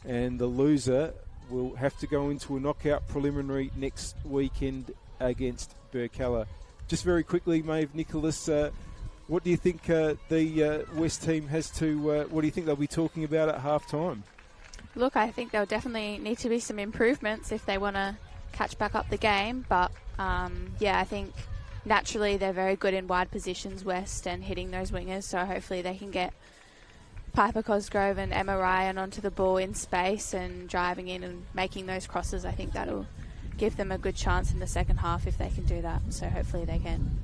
and the loser will have to go into a knockout preliminary next weekend against Burkalla. just very quickly, Maeve, Nicholas, what do you think the West team has to, what do you think they'll be talking about at half-time? Look, I think there'll definitely need to be some improvements if they want to catch back up the game. But, I think naturally they're very good in wide positions, West, and hitting those wingers. So hopefully they can get Piper Cosgrove and Emma Ryan onto the ball in space and driving in and making those crosses. I think that'll give them a good chance in the second half if they can do that. So hopefully they can.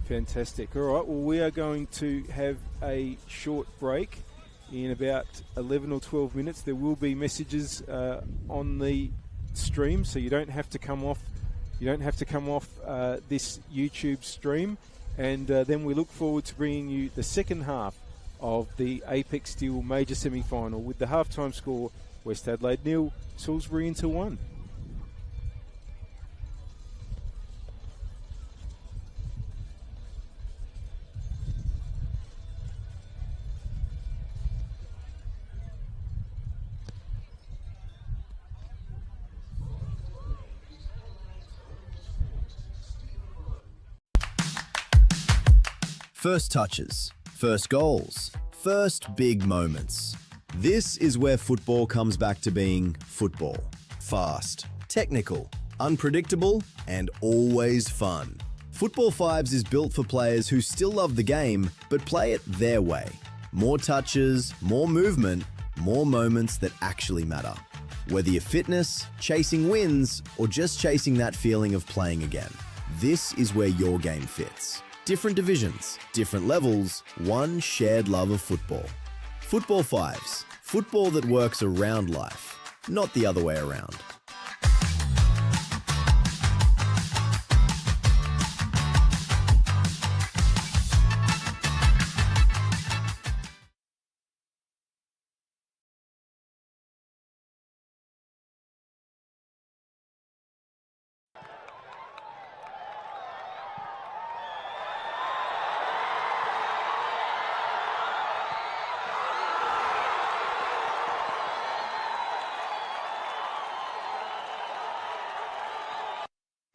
Fantastic. All right, well, we are going to have a short break in about 11 or 12 minutes. There will be messages on the stream, so you don't have to come off. You don't have to come off this YouTube stream, and then we look forward to bringing you the second half of the Apex Steel Major Semi-Final with the halftime score: West Adelaide 0, Salisbury 1. First touches, first goals, first big moments. This is where football comes back to being football. Fast, technical, unpredictable, and always fun. Football Fives is built for players who still love the game, but play it their way. More touches, more movement, more moments that actually matter. Whether you're fitness, chasing wins, or just chasing that feeling of playing again, this is where your game fits. Different divisions, different levels, one shared love of football. Football Fives, football that works around life, not the other way around.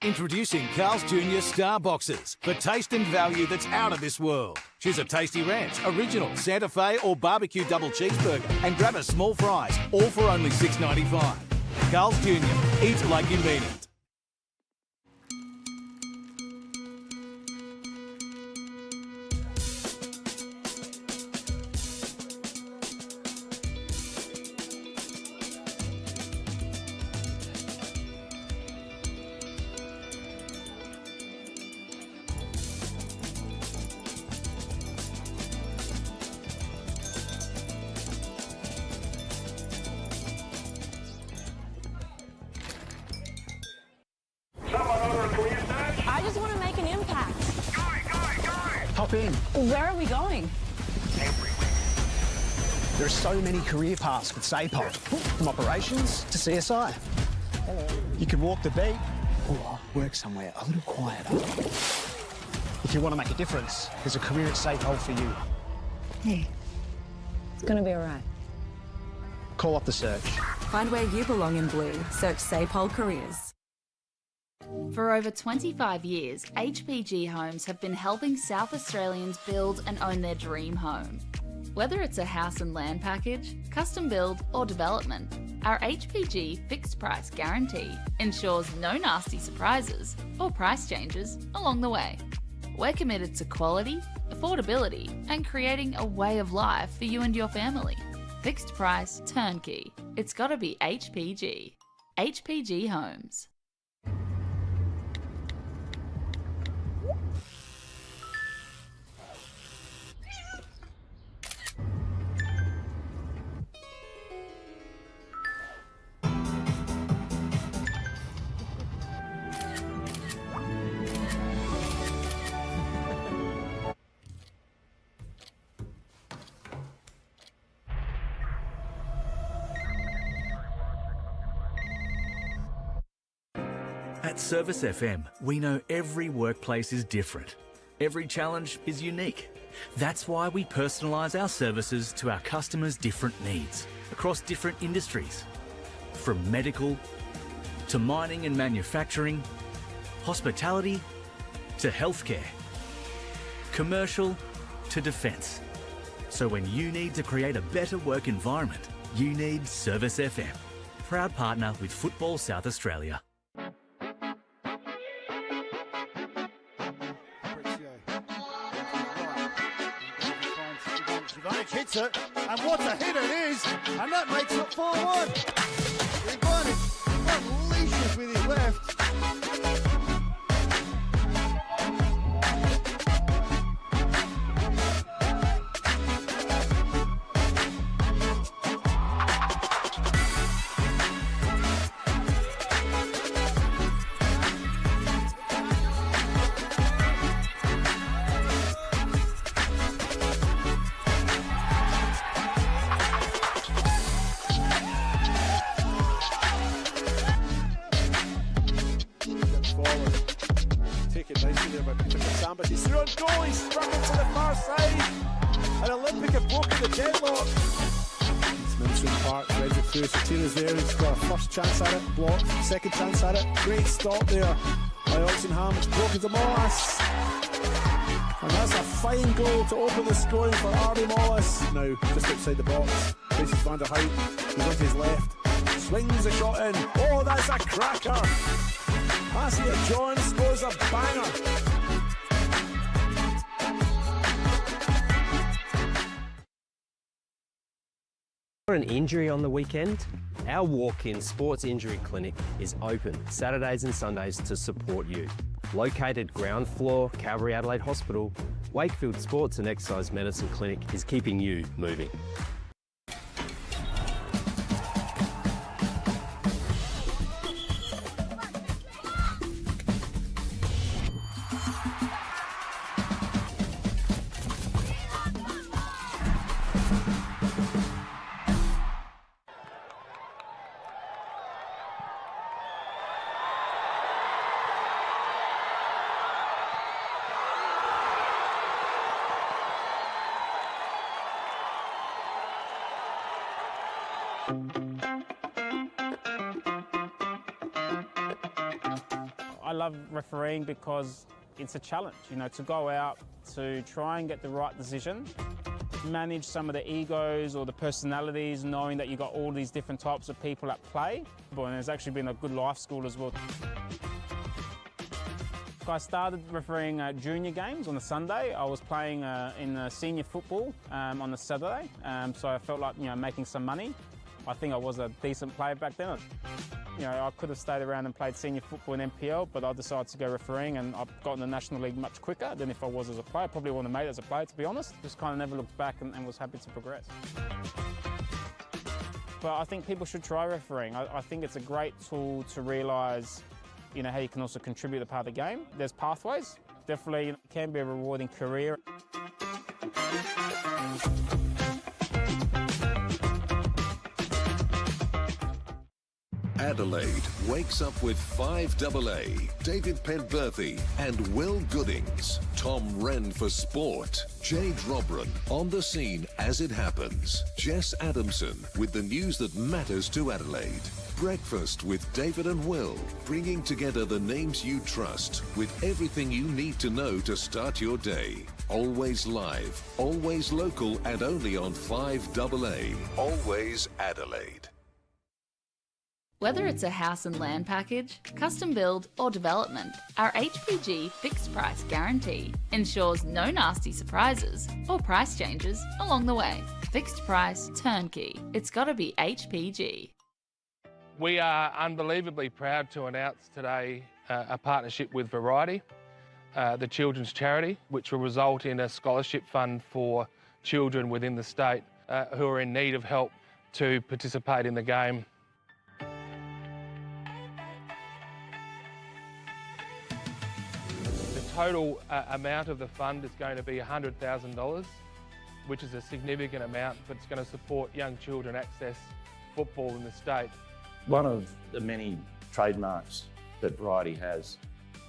Introducing Carl's Jr. Star Boxes for taste and value that's out of this world. Choose a tasty ranch, original, Santa Fe or barbecue double cheeseburger and grab a small fries, all for only $6.95. Carl's Jr. Eat like you mean it. I just want to make an impact. Hop in. Where are we going? There are so many career paths with SAPOL, from operations to CSI. You could walk the beat or work somewhere a little quieter. If you want to make a difference, there's a career at SAPOL for you. Hey, it's going to be all right. Call up the search. Find where you belong in blue. Search SAPOL Careers. For over 25 years, HPG Homes have been helping South Australians build and own their dream home. Whether it's a house and land package, custom build or development, our HPG fixed price guarantee ensures no nasty surprises or price changes along the way. We're committed to quality, affordability and creating a way of life for you and your family. Fixed price turnkey. It's gotta be HPG. HPG Homes. At Service FM, we know every workplace is different. Every challenge is unique. That's why we personalise our services to our customers' different needs across different industries. From medical to mining and manufacturing, hospitality to healthcare, commercial to defence. So when you need to create a better work environment, you need Service FM. Proud partner with Football South Australia. Hits it, and what a hit it is, and that makes it 4-1. He unleashes with his left. Chance at it, blocked, second chance at it, great stop there by Oxenham, it's broken to Molas, and that's a fine goal to open the scoring for Arby Molas. Now, just outside the box, faces Van der Hout, he's onto his left, swings the shot in, oh that's a cracker, passing it, John scores a banger. An injury on the weekend? Our walk-in sports injury clinic is open Saturdays and Sundays to support you. Located ground floor, Calvary Adelaide Hospital, Wakefield Sports and Exercise Medicine Clinic is keeping you moving. I love refereeing because it's a challenge, you know, to go out to try and get the right decision, manage some of the egos or the personalities, knowing that you've got all these different types of people at play. And it's actually been a good life school as well. I started refereeing junior games on the Sunday. I was playing in senior football on the Saturday, so I felt like, you know, making some money. I think I was a decent player back then. You know, I could have stayed around and played senior football in NPL, but I decided to go refereeing, and I've gotten the National League much quicker than if I was as a player. Probably wouldn't have made it as a player, to be honest. Just kind of never looked back and was happy to progress. But I think people should try refereeing. I think it's a great tool to realise, you know, how you can also contribute to part of the game. There's pathways. Definitely it can be a rewarding career. Adelaide wakes up with 5AA, David Penberthy and Will Goodings. Tom Wren for sport. Jade Robran on the scene as it happens. Jess Adamson with the news that matters to Adelaide. Breakfast with David and Will, bringing together the names you trust with everything you need to know to start your day. Always live, always local, and only on 5AA. Always Adelaide. Whether it's a house and land package, custom build or development, our HPG fixed price guarantee ensures no nasty surprises or price changes along the way. Fixed price turnkey. It's got to be HPG. We are unbelievably proud to announce today a partnership with Variety, the children's charity, which will result in a scholarship fund for children within the state who are in need of help to participate in the game. The total amount of the fund is going to be $100,000, which is a significant amount, but it's going to support young children access football in the state. One of the many trademarks that Variety has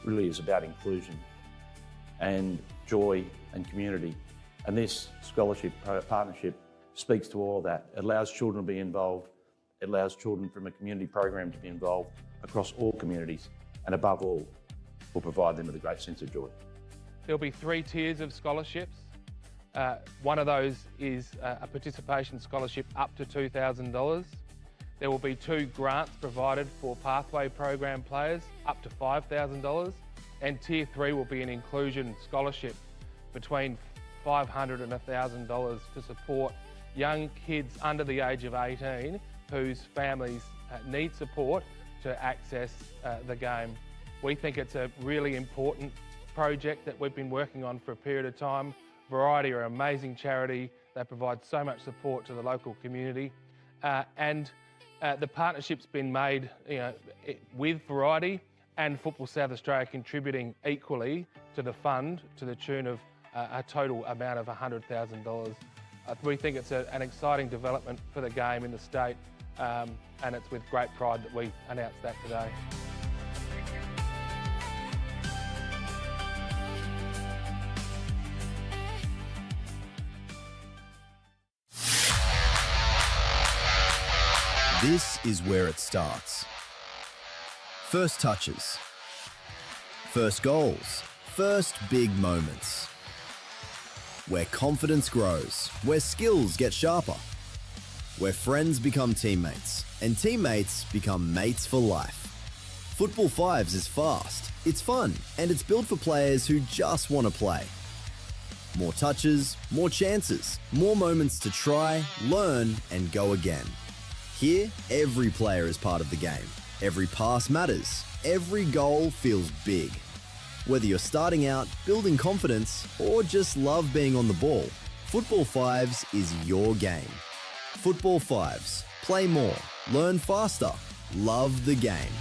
really is about inclusion and joy and community. And this scholarship partnership speaks to all of that. It allows children to be involved. It allows children from a community program to be involved across all communities. And above all, will provide them with a great sense of joy. There'll be 3 tiers of scholarships. One of those is a participation scholarship up to $2,000. There will be 2 grants provided for pathway program players up to $5,000, and tier 3 will be an inclusion scholarship between $500 and $1,000 to support young kids under the age of 18 whose families need support to access the game. We think it's a really important project that we've been working on for a period of time. Variety are an amazing charity. They provide so much support to the local community. The partnership's been made with Variety and Football South Australia contributing equally to the fund to the tune of a total amount of $100,000. We think it's an exciting development for the game in the state, and it's with great pride that we announced that today. This is where it starts. First touches, first goals, first big moments. Where confidence grows, where skills get sharper, where friends become teammates, and teammates become mates for life. Football Fives is fast, it's fun, and it's built for players who just want to play. More touches, more chances, more moments to try, learn, and go again. Here, every player is part of the game. Every pass matters. Every goal feels big. Whether you're starting out, building confidence, or just love being on the ball, Football Fives is your game. Football Fives. Play more, learn faster, love the game.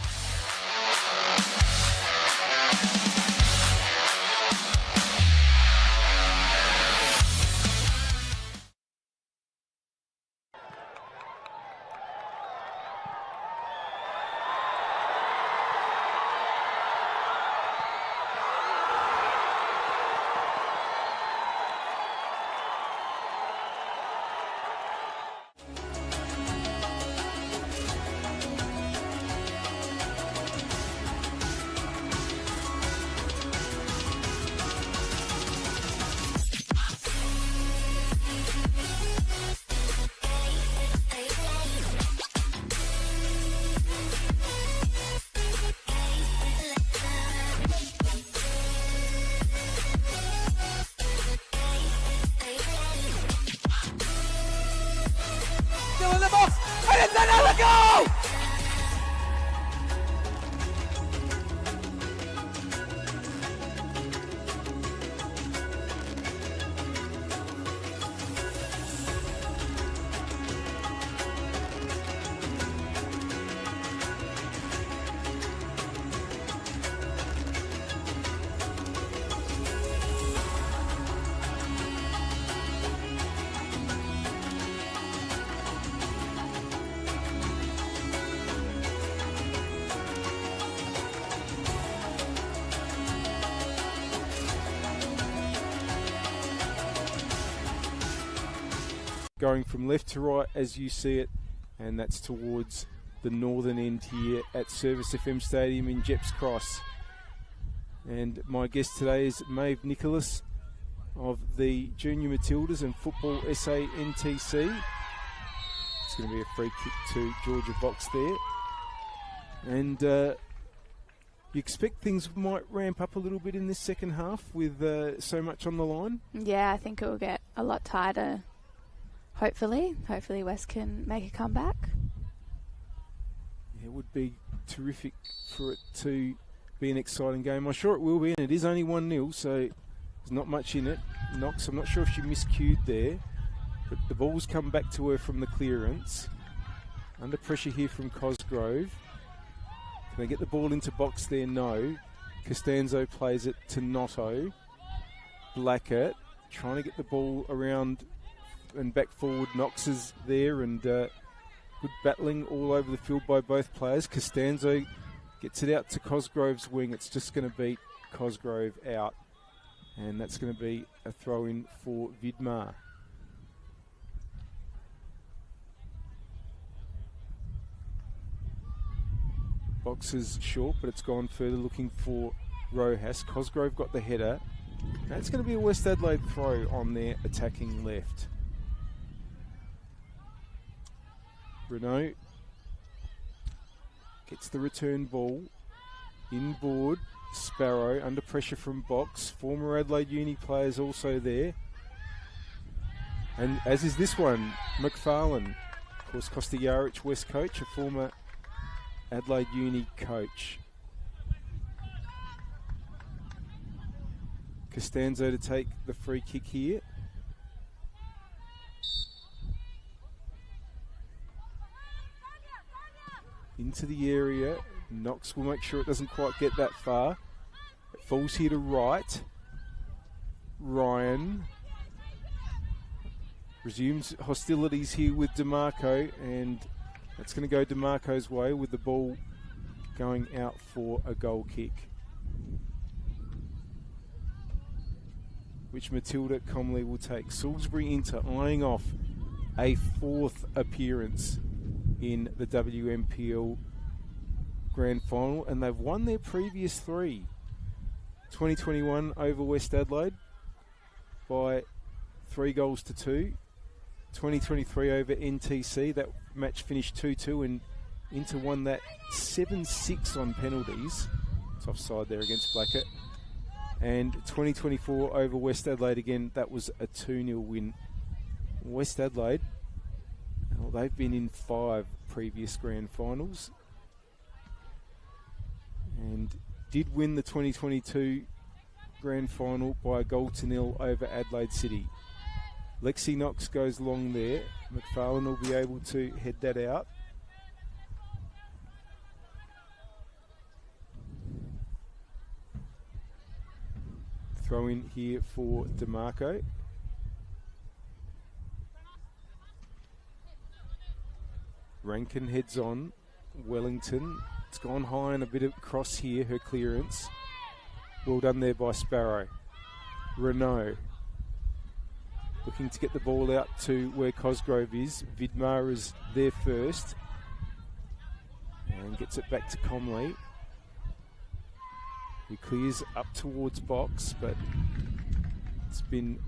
Going from left to right as you see it, and that's towards the northern end here at Service FM Stadium in Jeps Cross. And my guest today is Maeve Nicholas of the Junior Matildas and Football SA NTC. It's going to be a free kick to Georgia Box there. And you expect things might ramp up a little bit in this second half with so much on the line? Yeah, I think it will get a lot tighter. Hopefully West can make a comeback. It would be terrific for it to be an exciting game. I'm sure it will be, and it is only 1-0, so there's not much in it. Knox, I'm not sure if she miscued there, but the ball's come back to her from the clearance. Under pressure here from Cosgrove. Can they get the ball into box there? No. Costanzo plays it to Notto. Blackett trying to get the ball around and back forward. Knox is there, and good battling all over the field by both players. Costanzo gets it out to Cosgrove's wing. It's just going to beat Cosgrove out, and that's going to be a throw-in for Vidmar. Box is short, but it's gone further looking for Rojas. Cosgrove got the header. That's going to be a West Adelaide throw on their attacking left. Renault gets the return ball. Inboard, Sparrow under pressure from box. Former Adelaide Uni players also there. And as is this one, McFarlane. Of course, Costa Yarich West coach, a former Adelaide Uni coach. Costanzo to take the free kick here. Into the area. Knox will make sure it doesn't quite get that far. It falls here to right. Ryan resumes hostilities here with DeMarco, and that's going to go DeMarco's way with the ball going out for a goal kick, which Matilda Comley will take. Salisbury Inter eyeing off a 4th appearance in the WMPL Grand Final, and they've won their previous 3. 2021 over West Adelaide by 3 goals to 2. 2023 over NTC, that match finished 2-2, and Inter won that 7-6 on penalties. It's offside there against Blackett. And 2024 over West Adelaide again, that was a 2-0 win. West Adelaide, well, they've been in 5 previous grand finals and did win the 2022 grand final by a goal to 0 over Adelaide City. Lexi Knox goes long there. McFarlane will be able to head that out. Throw in here for DeMarco. Rankin heads on. Wellington. It's gone high and a bit of cross here, her clearance. Well done there by Sparrow. Renault. Looking to get the ball out to where Cosgrove is. Vidmar is there first. And gets it back to Comley. He clears up towards box, but it's been...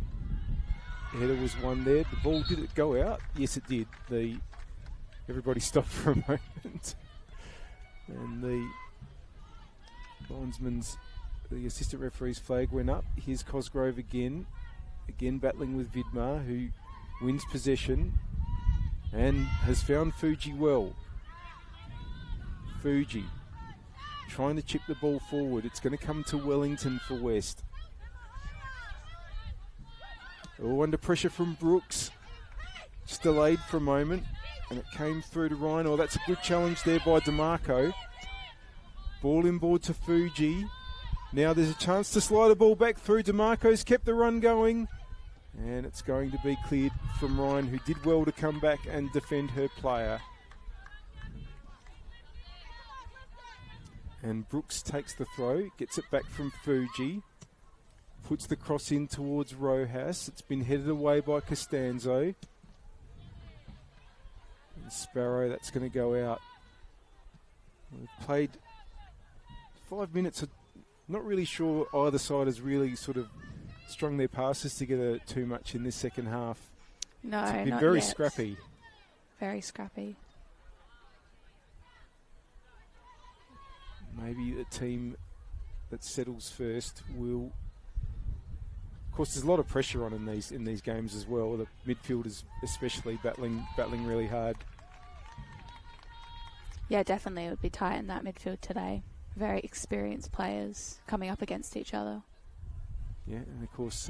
Header was one there. The ball, did it go out? Yes, it did. Everybody stopped for a moment. And the linesman's, the assistant referee's flag went up. Here's Cosgrove again. Again battling with Vidmar, who wins possession and has found Fuji well. Fuji trying to chip the ball forward. It's going to come to Wellington for West. Oh, under pressure from Brooks. Just delayed for a moment, and it came through to Ryan. Oh, that's a good challenge there by DeMarco. Ball inboard to Fuji. Now there's a chance to slide the ball back through. DeMarco's kept the run going. And it's going to be cleared from Ryan, who did well to come back and defend her player. And Brooks takes the throw, gets it back from Fuji. Puts the cross in towards Rojas. It's been headed away by Costanzo. And Sparrow, that's going to go out. We've played 5 minutes. Not really sure either side has really sort of strung their passes together too much in this second half. No, it's been not very yet. scrappy. Very scrappy. Maybe the team that settles first will. Of course, there's a lot of pressure on in these games as well. The midfielders, especially, battling really hard. Yeah, definitely, it would be tight in that midfield today. Very experienced players coming up against each other. Yeah, and of course,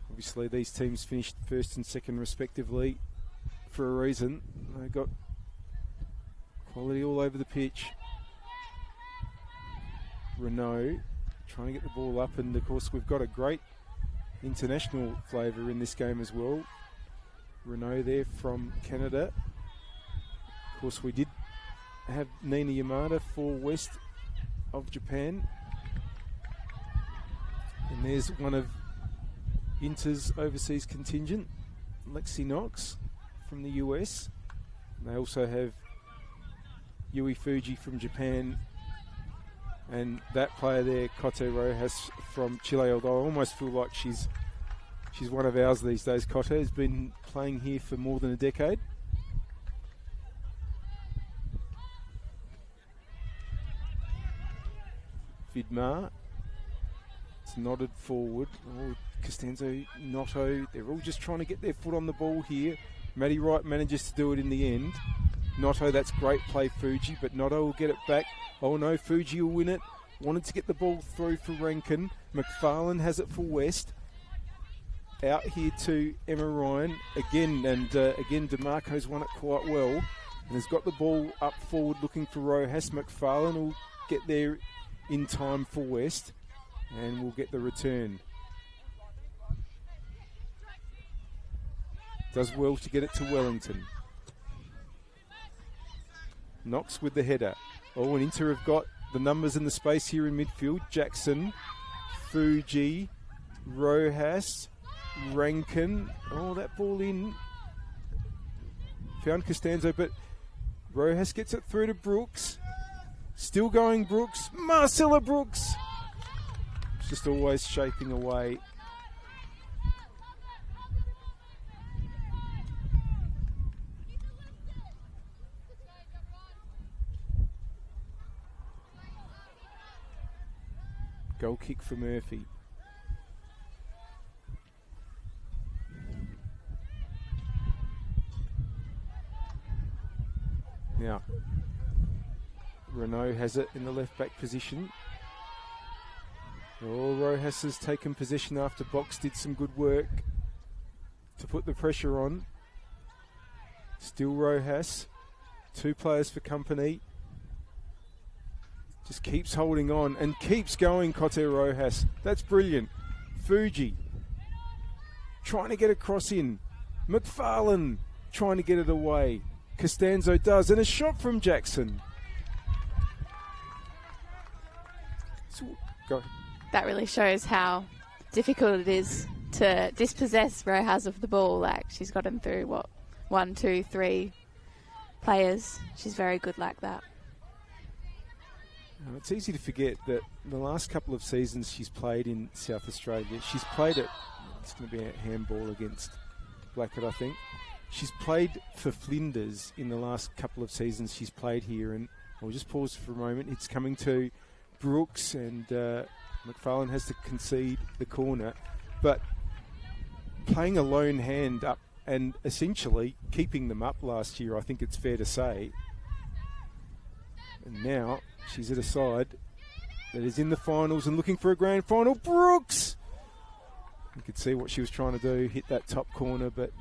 obviously these teams finished first and second respectively for a reason. They got quality all over the pitch. Renault trying to get the ball up, and of course we've got a great international flavour in this game as well. Renault there from Canada. Of course we did have Nina Yamada for West of Japan. And there's one of Inter's overseas contingent, Lexi Knox from the US. And they also have Yui Fuji from Japan And that player there, Cote Rojas from Chile, although I almost feel like she's one of ours these days. Cote has been playing here for more than a decade. Vidmar. It's nodded forward. Oh, Costanzo, Noto, they're all just trying to get their foot on the ball here. Matty Wright manages to do it in the end. Noto, that's great play, Fuji, but Noto will get it back. Oh no, Fuji will win it. Wanted to get the ball through for Rankin. McFarlane has it for West. Out here to Emma Ryan again, and again DeMarco's won it quite well and has got the ball up forward looking for Rojas. McFarlane will get there in time for West and we'll get the return. Does well to get it to Wellington. Knox with the header. Oh, and Inter have got the numbers in the space here in midfield. Jackson, Fuji, Rojas, Rankin. Oh, that ball in. Found Costanzo, but Rojas gets it through to Brooks. Still going Brooks. Marcella Brooks. Just always shaping away. Goal kick for Murphy. Now, Renault has it in the left back position. Oh, Rojas has taken possession after Box did some good work to put the pressure on. Still Rojas. 2 players for company. Just keeps holding on and keeps going, Cote Rojas. That's brilliant. Fuji trying to get a cross in. McFarlane trying to get it away. Costanzo does, and a shot from Jackson. Go. That really shows how difficult it is to dispossess Rojas of the ball. Like, she's got him through, 1, 2, 3 players. She's very good like that. It's easy to forget that the last couple of seasons she's played in South Australia, she's played at, it's going to be a handball against Blackett, I think. She's played for Flinders in the last couple of seasons she's played here, and I'll just pause for a moment. It's coming to Brooks, and McFarlane has to concede the corner, but playing a lone hand up and essentially keeping them up last year, I think it's fair to say. And now she's at a side that is in the finals and looking for a grand final. Brooks! You could see what she was trying to do, hit that top corner, but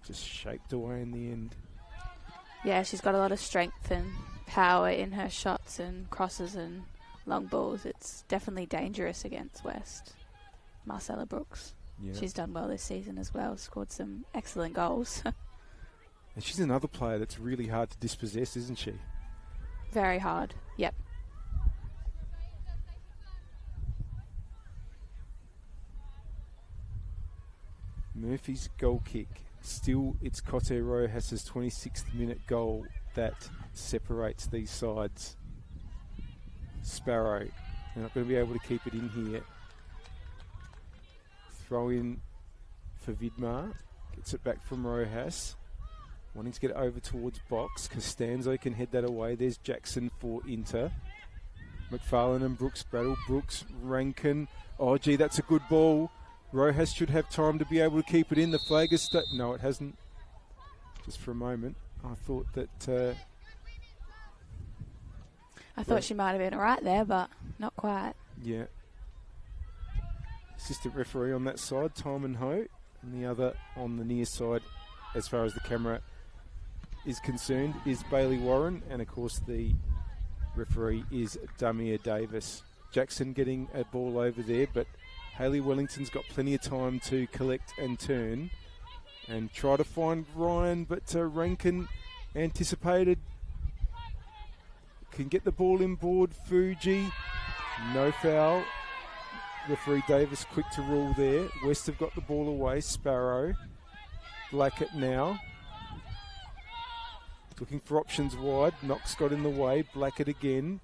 just shaped away in the end. Yeah, she's got a lot of strength and power in her shots and crosses and long balls. It's definitely dangerous against West. Marcella Brooks. Yeah. She's done well this season as well, scored some excellent goals. And she's another player that's really hard to dispossess, isn't she? Very hard, yep. Murphy's goal kick. Still, it's Cote Rojas' 26th minute goal that separates these sides. Sparrow, they're not going to be able to keep it in here. Throw in for Vidmar. Gets it back from Rojas. Wanting to get it over towards box. Costanzo can head that away. There's Jackson for Inter. McFarlane and Brooks battle. Brooks, Rankin. Oh, gee, that's a good ball. Rojas should have time to be able to keep it in. The flag is... No, it hasn't. Just for a moment. I thought that... I thought she might have been all right there, but not quite. Yeah. Assistant referee on that side, Timon Ho. And the other on the near side, as far as the camera is concerned, is Bailey Warren, and of course the referee is Damia Davis. Jackson getting a ball over there, but Hayley Wellington's got plenty of time to collect and turn and try to find Ryan, but Rankin anticipated, can get the ball inboard. Fuji, no foul. Referee Davis quick to rule there. West have got the ball away. Sparrow, Blackett now. Looking for options wide. Knox got in the way. Blackett again.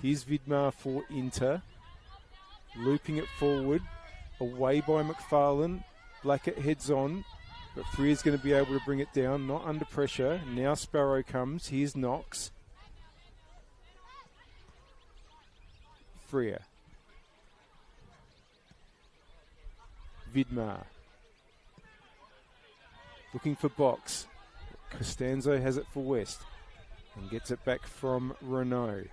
Here's Vidmar for Inter. Looping it forward. Away by McFarlane. Blackett heads on. But Freer's going to be able to bring it down. Not under pressure. Now Sparrow comes. Here's Knox. Freer. Vidmar. Looking for Box. Costanzo has it for West. And gets it back from Renault.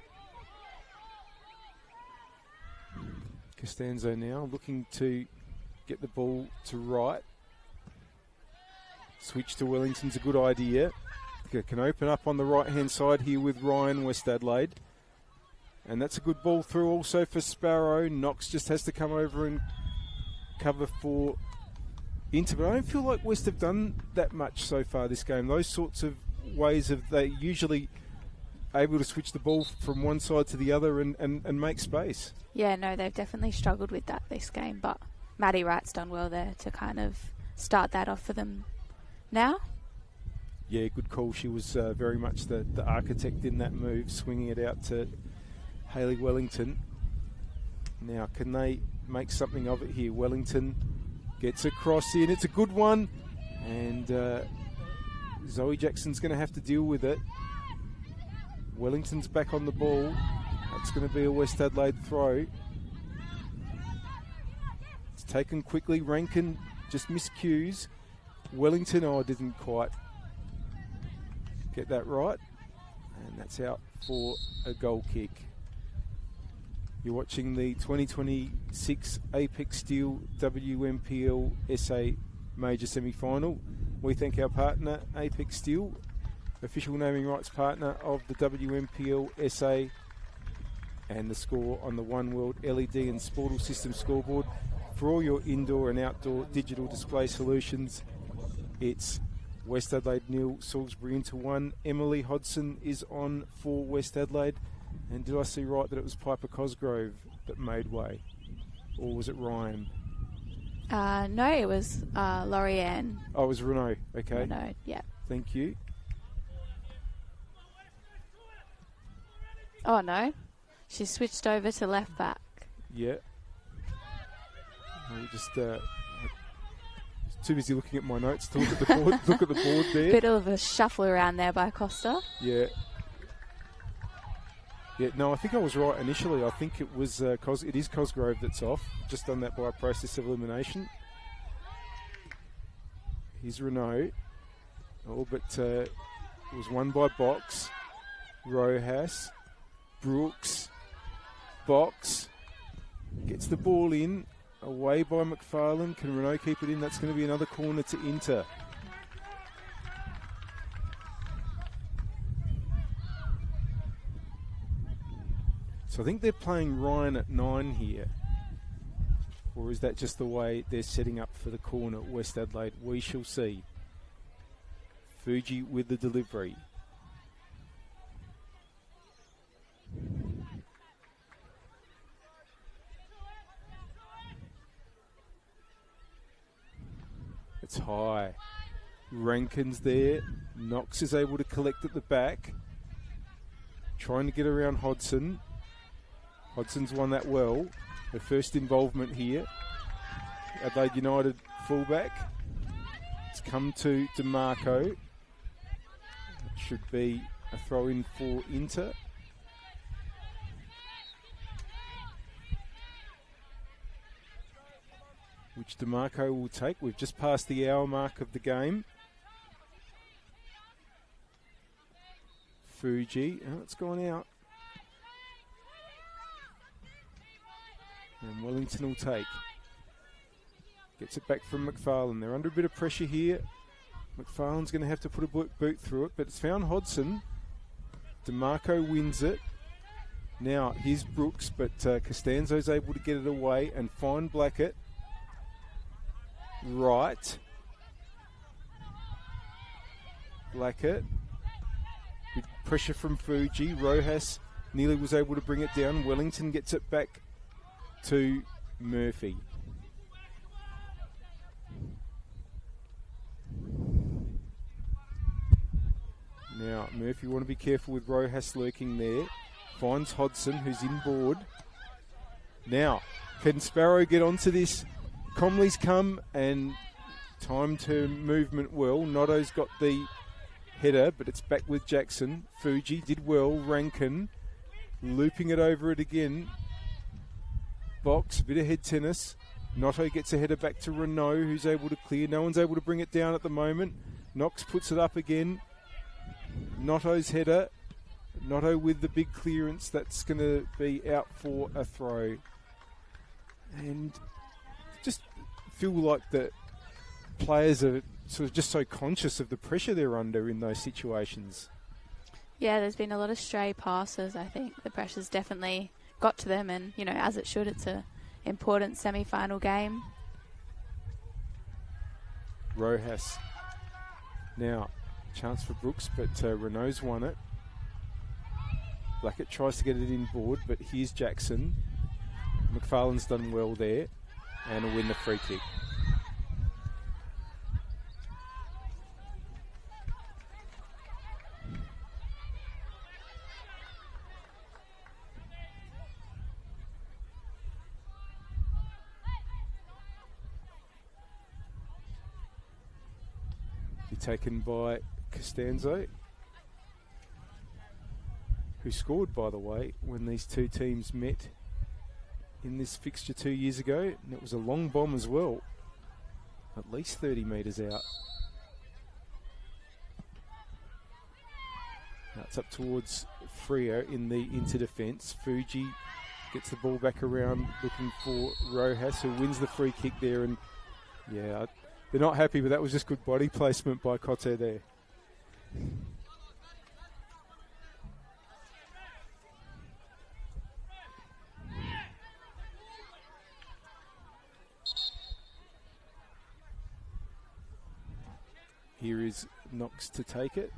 Costanzo now looking to get the ball to right. Switch to Wellington's a good idea. Can open up on the right-hand side here with Ryan, West Adelaide. And that's a good ball through also for Sparrow. Knox just has to come over and cover for Inter. But I don't feel like West have done that much so far this game. Those sorts of ways of they usually able to switch the ball from one side to the other and make space. Yeah, no, they've definitely struggled with that this game, but Maddie Wright's done well there to kind of start that off for them now. Yeah, good call. She was very much the architect in that move, swinging it out to Hayley Wellington. Now, can they make something of it here? Wellington gets a cross in. It's a good one. And Zoe Jackson's going to have to deal with it. Wellington's back on the ball. That's going to be a West Adelaide throw. It's taken quickly. Rankin just miscues. Wellington, didn't quite get that right. And that's out for a goal kick. You're watching the 2026 Apex Steel WNPLSA Major Semi-Final. We thank our partner, Apex Steel, official naming rights partner of the WNPLSA, and the score on the One World LED and Sportal System scoreboard. For all your indoor and outdoor digital display solutions, it's West Adelaide 0, Salisbury Inter 1. Emily Hodson is on for West Adelaide. And did I see right that it was Piper Cosgrove that made way? Or was it Ryan? No, it was Laurianne. Oh, it was Renault. Okay. Renault, yeah. Thank you. Oh, no. She switched over to left back. Yeah. I just too busy looking at my notes to look at the board. Look at the board there. Bit of a shuffle around there by Costa. Yeah. Yeah, no, I think I was right initially. I think it was it is Cosgrove that's off. Just done that by a process of elimination. Here's Renault. Oh, but it was won by Box. Rojas. Brooks. Box. Gets the ball in. Away by McFarlane. Can Renault keep it in? That's going to be another corner to Inter. So I think they're playing Ryan at 9 here. Or is that just the way they're setting up for the corner at West Adelaide? We shall see. Fuji with the delivery. It's high. Rankin's there. Knox is able to collect at the back. Trying to get around Hodson. Hodson's won that well. Her first involvement here. Adelaide United fullback. It's come to DeMarco. It should be a throw in for Inter. Which DeMarco will take. We've just passed the hour mark of the game. Fuji. Oh, it's gone out. And Wellington will take. Gets it back from McFarlane. They're under a bit of pressure here. McFarlane's going to have to put a boot through it, but it's found Hodson. DeMarco wins it. Now, here's Brooks, but Costanzo's able to get it away and find Blackett. Right. Blackett. Good pressure from Fuji. Rojas nearly was able to bring it down. Wellington gets it back to Murphy. Now, Murphy, want to be careful with Rojas lurking there. Finds Hodson, who's inboard. Now, can Sparrow get onto this? Comley's come and time to movement well. Notto's got the header, but it's back with Jackson. Fuji did well. Rankin looping it over it again. Box, a bit of head tennis. Notto gets a header back to Renault, who's able to clear. No one's able to bring it down at the moment. Knox puts it up again. Notto's header. Notto with the big clearance. That's going to be out for a throw. And just feel like the players are sort of just so conscious of the pressure they're under in those situations. Yeah, there's been a lot of stray passes, I think. The pressure's definitely got to them, and, you know, as it should, it's an important semi-final game. Rojas. Now, chance for Brooks, but Renault's won it. Blackett tries to get it inboard, but here's Jackson. McFarlane's done well there, and will win the free kick. Taken by Costanzo, who scored, by the way, when these two teams met in this fixture 2 years ago, and it was a long bomb as well, at least 30 metres out. Now it's up towards Freo in the inter-defence. Fuji gets the ball back around looking for Rojas, who wins the free kick there, and yeah, they're not happy, but that was just good body placement by Cotter there. Here is Knox to take it.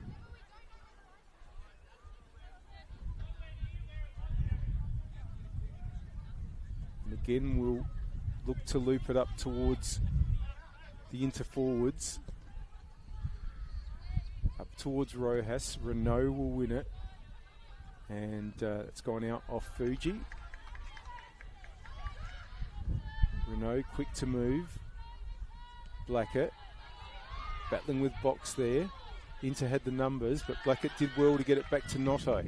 And again, we'll look to loop it up towards the inter-forwards. Up towards Rojas. Renault will win it. And it's gone out off Fuji. Renault quick to move. Blackett battling with Box there. Inter had the numbers, but Blackett did well to get it back to Notto,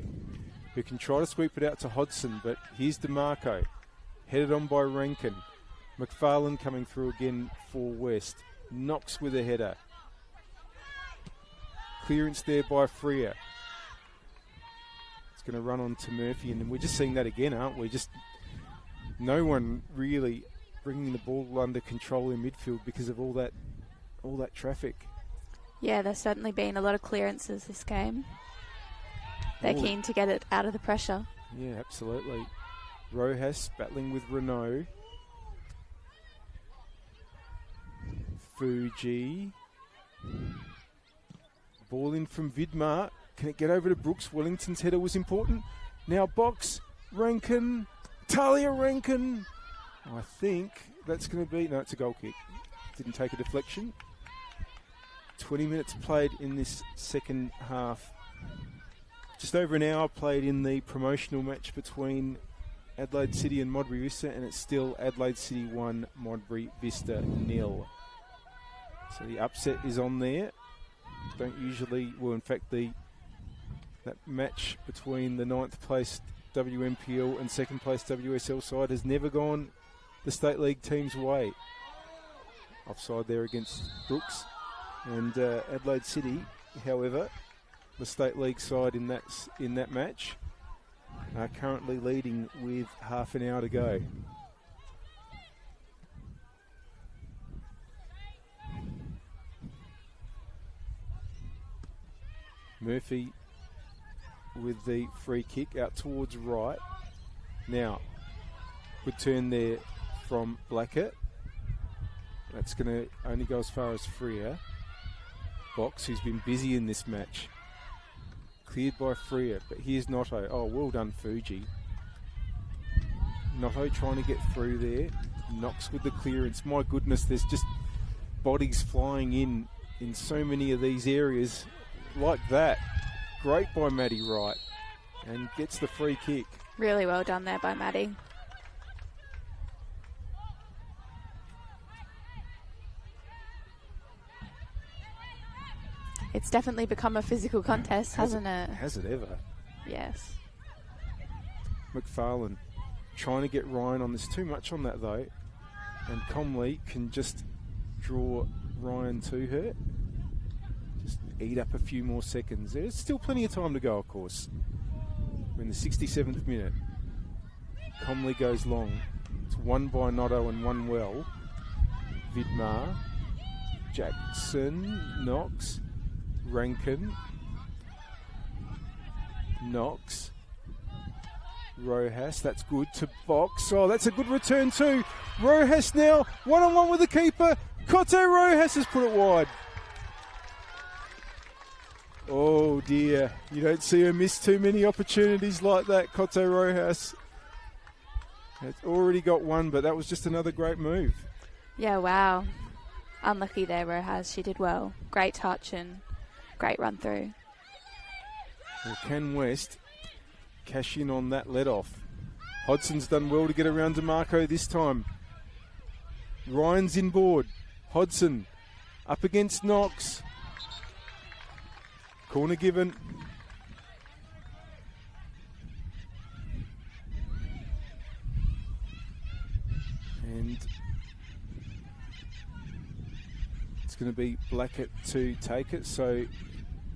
who can try to sweep it out to Hodson, but here's DeMarco. Headed on by Rankin. McFarlane coming through again for West. Knox with a header. Clearance there by Freo. It's going to run on to Murphy, and we're just seeing that again, aren't we? Just no one really bringing the ball under control in midfield because of all that traffic. Yeah, there's certainly been a lot of clearances this game. They're keen to get it out of the pressure. Yeah, absolutely. Rojas battling with Renault. Fuji. Ball in from Vidmar. Can it get over to Brooks? Wellington's header was important. Now Box. Rankin. Talia Rankin. I think that's going to be... No, it's a goal kick. Didn't take a deflection. 20 minutes played in this second half. Just over an hour played in the promotional match between Adelaide City and Modbury Vista, and it's still Adelaide City 1, Modbury Vista 0. So the upset is on there. Don't usually, well, in fact, that match between the 9th place WMPL and 2nd place WSL side has never gone the State League team's way. Offside there against Brooks. And Adelaide City, however, the State League side in that match, are currently leading with half an hour to go. Murphy with the free kick out towards right. Now, good turn there from Blackett. That's going to only go as far as Freo. Box, who's been busy in this match. Cleared by Freo, but here's Notto. Oh, well done, Fuji. Notto trying to get through there. Knox with the clearance. My goodness, there's just bodies flying in so many of these areas like that. Great by Matty Wright. and gets the free kick. Really well done there by Maddie. It's definitely become a physical contest, hasn't it? Has it ever? Yes. McFarlane trying to get Ryan on. There's too much on that though. And Comley can just draw Ryan to her. Just eat up a few more seconds. There's still plenty of time to go, of course. We're in the 67th minute. Comley goes long. It's one by Notto and one well. Vidmar, Jackson, Knox, Rankin, Knox, Rojas, that's good to box. Oh, that's a good return too. Rojas now, one-on-one with the keeper. Cote Rojas has put it wide. Oh dear, you don't see her miss too many opportunities like that, Cote Rojas. Has already got one, but that was just another great move. Yeah, wow. Unlucky there, Rojas. She did well. Great touch and great run through. Well, can West cash in on that let off? Hodson's done well to get around DeMarco this time. Ryan's inboard. Hodson up against Knox. Corner given. And it's going to be Blackett to take it, so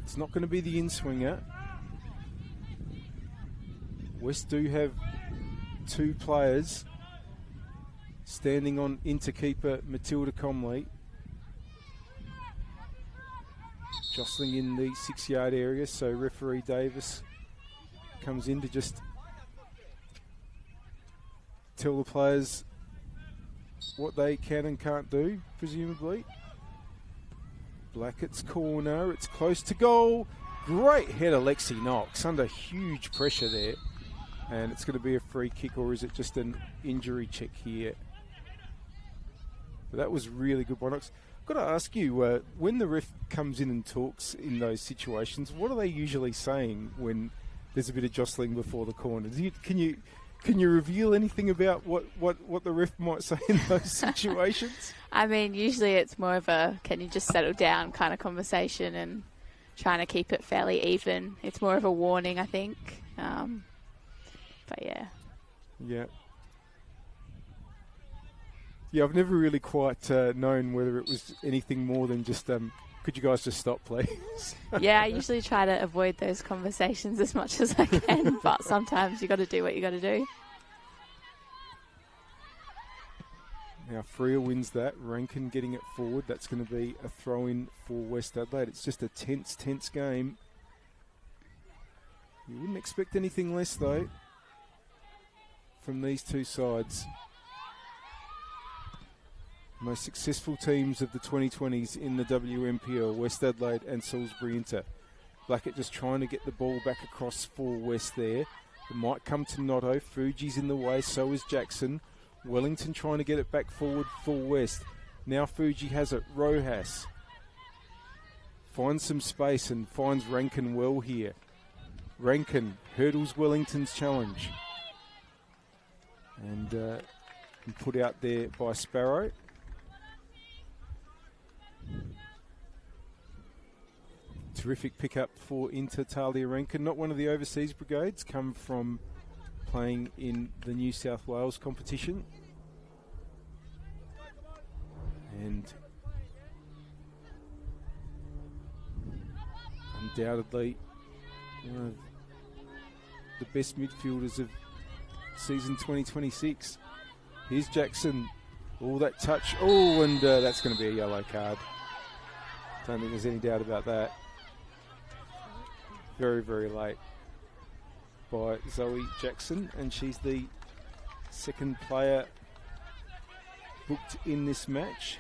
it's not going to be the in-swinger. West do have two players standing on interkeeper Matilda Comley. Jostling in the 6-yard area, so referee Davis comes in to just tell the players what they can and can't do, presumably. Blackett's corner, it's close to goal. Great header, Lexi Knox, under huge pressure there. And it's going to be a free kick, or is it just an injury check here? But that was really good by Knox. I've got to ask you, when the ref comes in and talks in those situations, what are they usually saying when there's a bit of jostling before the corner? Can you reveal anything about what the ref might say in those situations? I mean, usually it's more of a can you just settle down kind of conversation and trying to keep it fairly even. It's more of a warning, I think. But yeah. Yeah. Yeah, I've never really quite known whether it was anything more than just, could you guys just stop, please? Yeah, I usually try to avoid those conversations as much as I can, but sometimes you got to do what you got to do. Now Freer wins that. Rankin getting it forward. That's going to be a throw-in for West Adelaide. It's just a tense game. You wouldn't expect anything less, though, from these two sides. Most successful teams of the 2020s in the WMPL, West Adelaide and Salisbury Inter. Blackett just trying to get the ball back across for West there. It might come to Notto. Fuji's in the way, so is Jackson. Wellington trying to get it back forward for West. Now Fuji has it. Rojas finds some space and finds Rankin well here. Rankin hurdles Wellington's challenge. And put out there by Sparrow. Terrific pickup for Inter Talia Rankin. Not one of the overseas brigades, come from playing in the New South Wales competition. And undoubtedly one of the best midfielders of season 2026. Here's Jackson. Oh, that touch. Oh, and that's going to be a yellow card. Don't think there's any doubt about that. Very, very late by Zoe Jackson, and she's the second player booked in this match.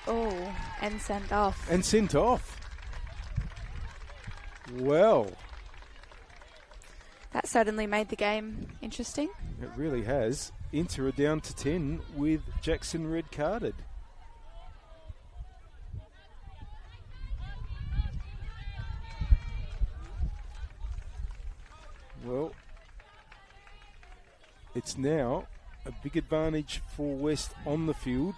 Oh, and sent off. And sent off. Well. That certainly made the game interesting. It really has. Inter are down to 10 with Jackson red carded. it's now a big advantage for West on the field.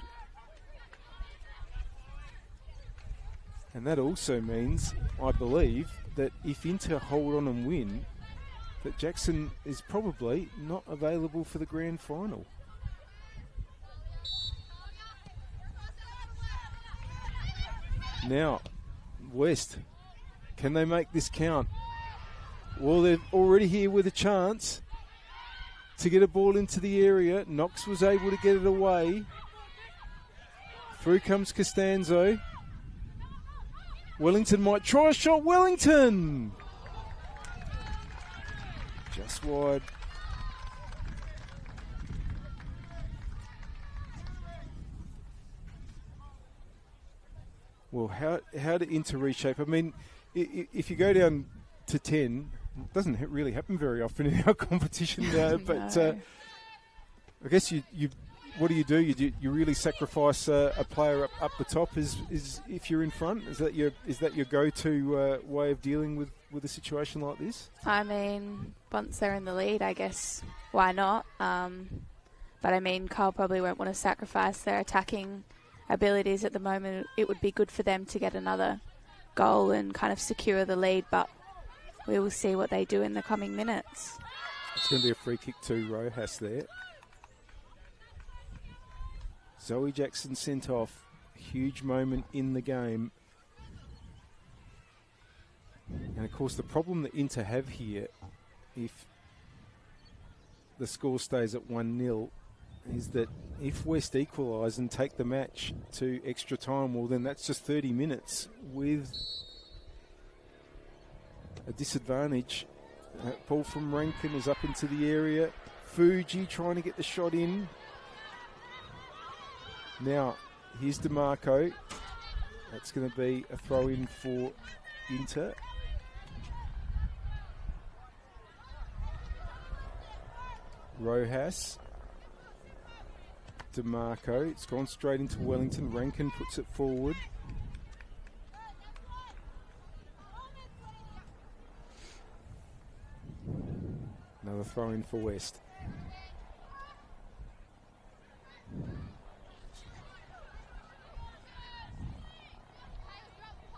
And that also means, I believe, that if Inter hold on and win, that Jackson is probably not available for the grand final. Now, West, can they make this count? Well, they're already here with a chance to get a ball into the area. Knox was able to get it away. Through comes Costanzo. Wellington might try a shot. Wellington! Just wide. Well, how to Inter reshape? I mean, if you go down to 10, it doesn't really happen very often in our competition now. But I guess you what do? You really sacrifice a player up the top? Is if you're in front? Is that your go-to way of dealing with a situation like this? I mean, once they're in the lead, I guess why not? But I mean, Kyle probably won't want to sacrifice their attacking abilities at the moment. It would be good for them to get another goal and kind of secure the lead, but we will see what they do in the coming minutes. It's going to be a free kick to Rojas there. Zoe Jackson sent off. Huge moment in the game. And of course the problem that Inter have here, if the score stays at 1-0, is that if West equalise and take the match to extra time, well then that's just 30 minutes with a disadvantage. Ball from Rankin is up into the area. Fuji trying to get the shot in. Now, here's DeMarco. That's going to be a throw-in for Inter. Rojas. DeMarco. It's gone straight into Wellington. Rankin puts it forward. Another throw-in for West.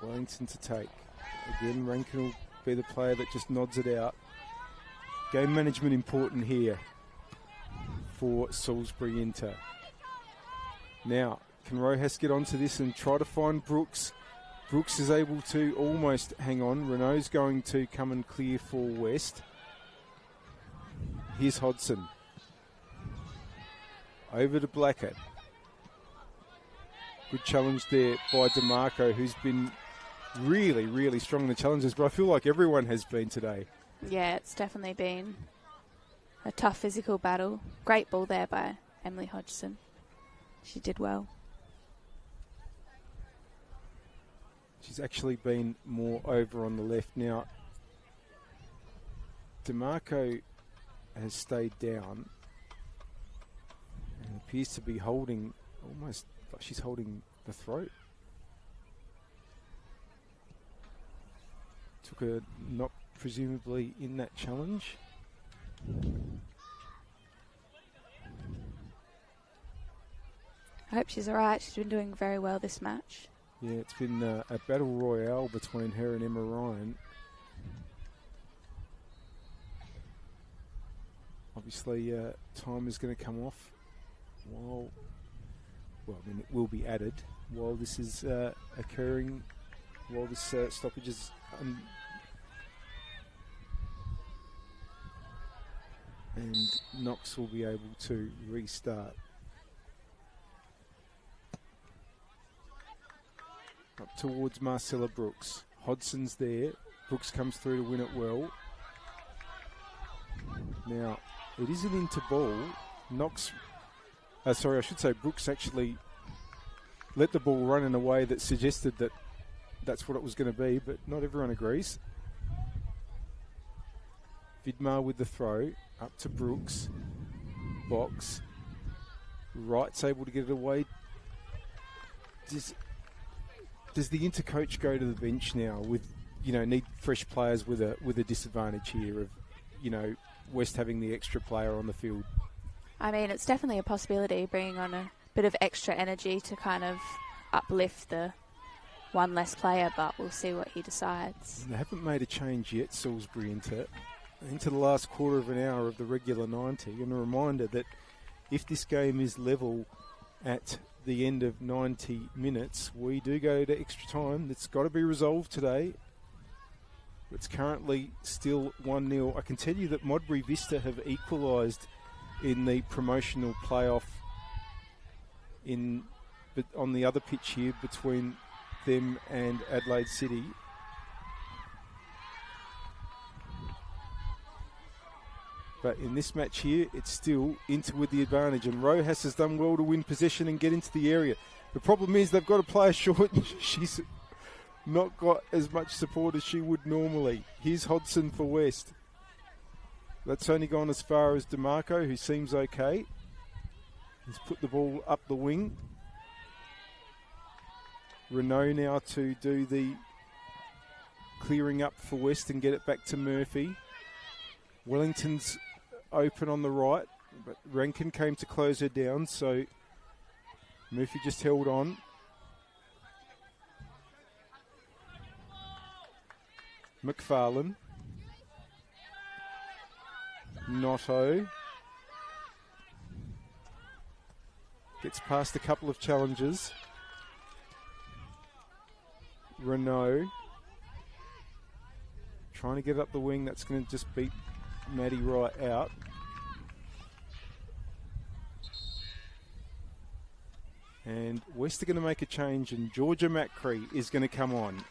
Wellington to take. Again, Rankin will be the player that just nods it out. Game management important here for Salisbury Inter. Now, can Rojas get onto this and try to find Brooks? Brooks is able to almost hang on. Renault's going to come and clear for West. Here's Hodson. Over to Blackett. Good challenge there by DeMarco, who's been really, really strong in the challenges, but I feel like everyone has been today. Yeah, it's definitely been a tough physical battle. Great ball there by Emily Hodgson. She did well. She's actually been more over on the left. Now, DeMarco has stayed down and appears to be holding, almost like she's holding the throat. Took a knock, presumably, in that challenge. I hope she's alright. She's been doing very well this match. Yeah, it's been a battle royale between her and Emma Ryan. Obviously, time is going to come off while, well, I mean, it will be added while this is occurring, while this stoppage is and Knox will be able to restart. Up towards Marcella Brooks. Hodson's there. Brooks comes through to win it well. Now, it is an into ball. Knox, sorry, I should say Brooks actually let the ball run in a way that suggested that that's what it was going to be, but not everyone agrees. Vidmar with the throw, up to Brooks. Box. Wright's able to get it away. Does the intercoach go to the bench now with, need fresh players with a disadvantage here of, West having the extra player on the field? I mean, it's definitely a possibility, bringing on a bit of extra energy to kind of uplift the one less player, but we'll see what he decides. They haven't made a change yet, Salisbury, into the last quarter of an hour of the regular 90. And a reminder that if this game is level at the end of 90 minutes, we do go to extra time. That's got to be resolved today. It's currently still 1-0. I can tell you that Modbury Vista have equalised in the promotional playoff on the other pitch here between them and Adelaide City. But in this match here, it's still Inter with the advantage. And Rojas has done well to win possession and get into the area. The problem is they've got a player short. She's not got as much support as she would normally. Here's Hodson for West. That's only gone as far as DeMarco, who seems okay. He's put the ball up the wing. Renault now to do the clearing up for West and get it back to Murphy. Wellington's open on the right, but Rankin came to close her down, so Murphy just held on. McFarlane. Notto. Gets past a couple of challenges. Renault. Trying to get up the wing. That's going to just beat Maddie Wright out. And West are going to make a change, and Georgia Macri is going to come on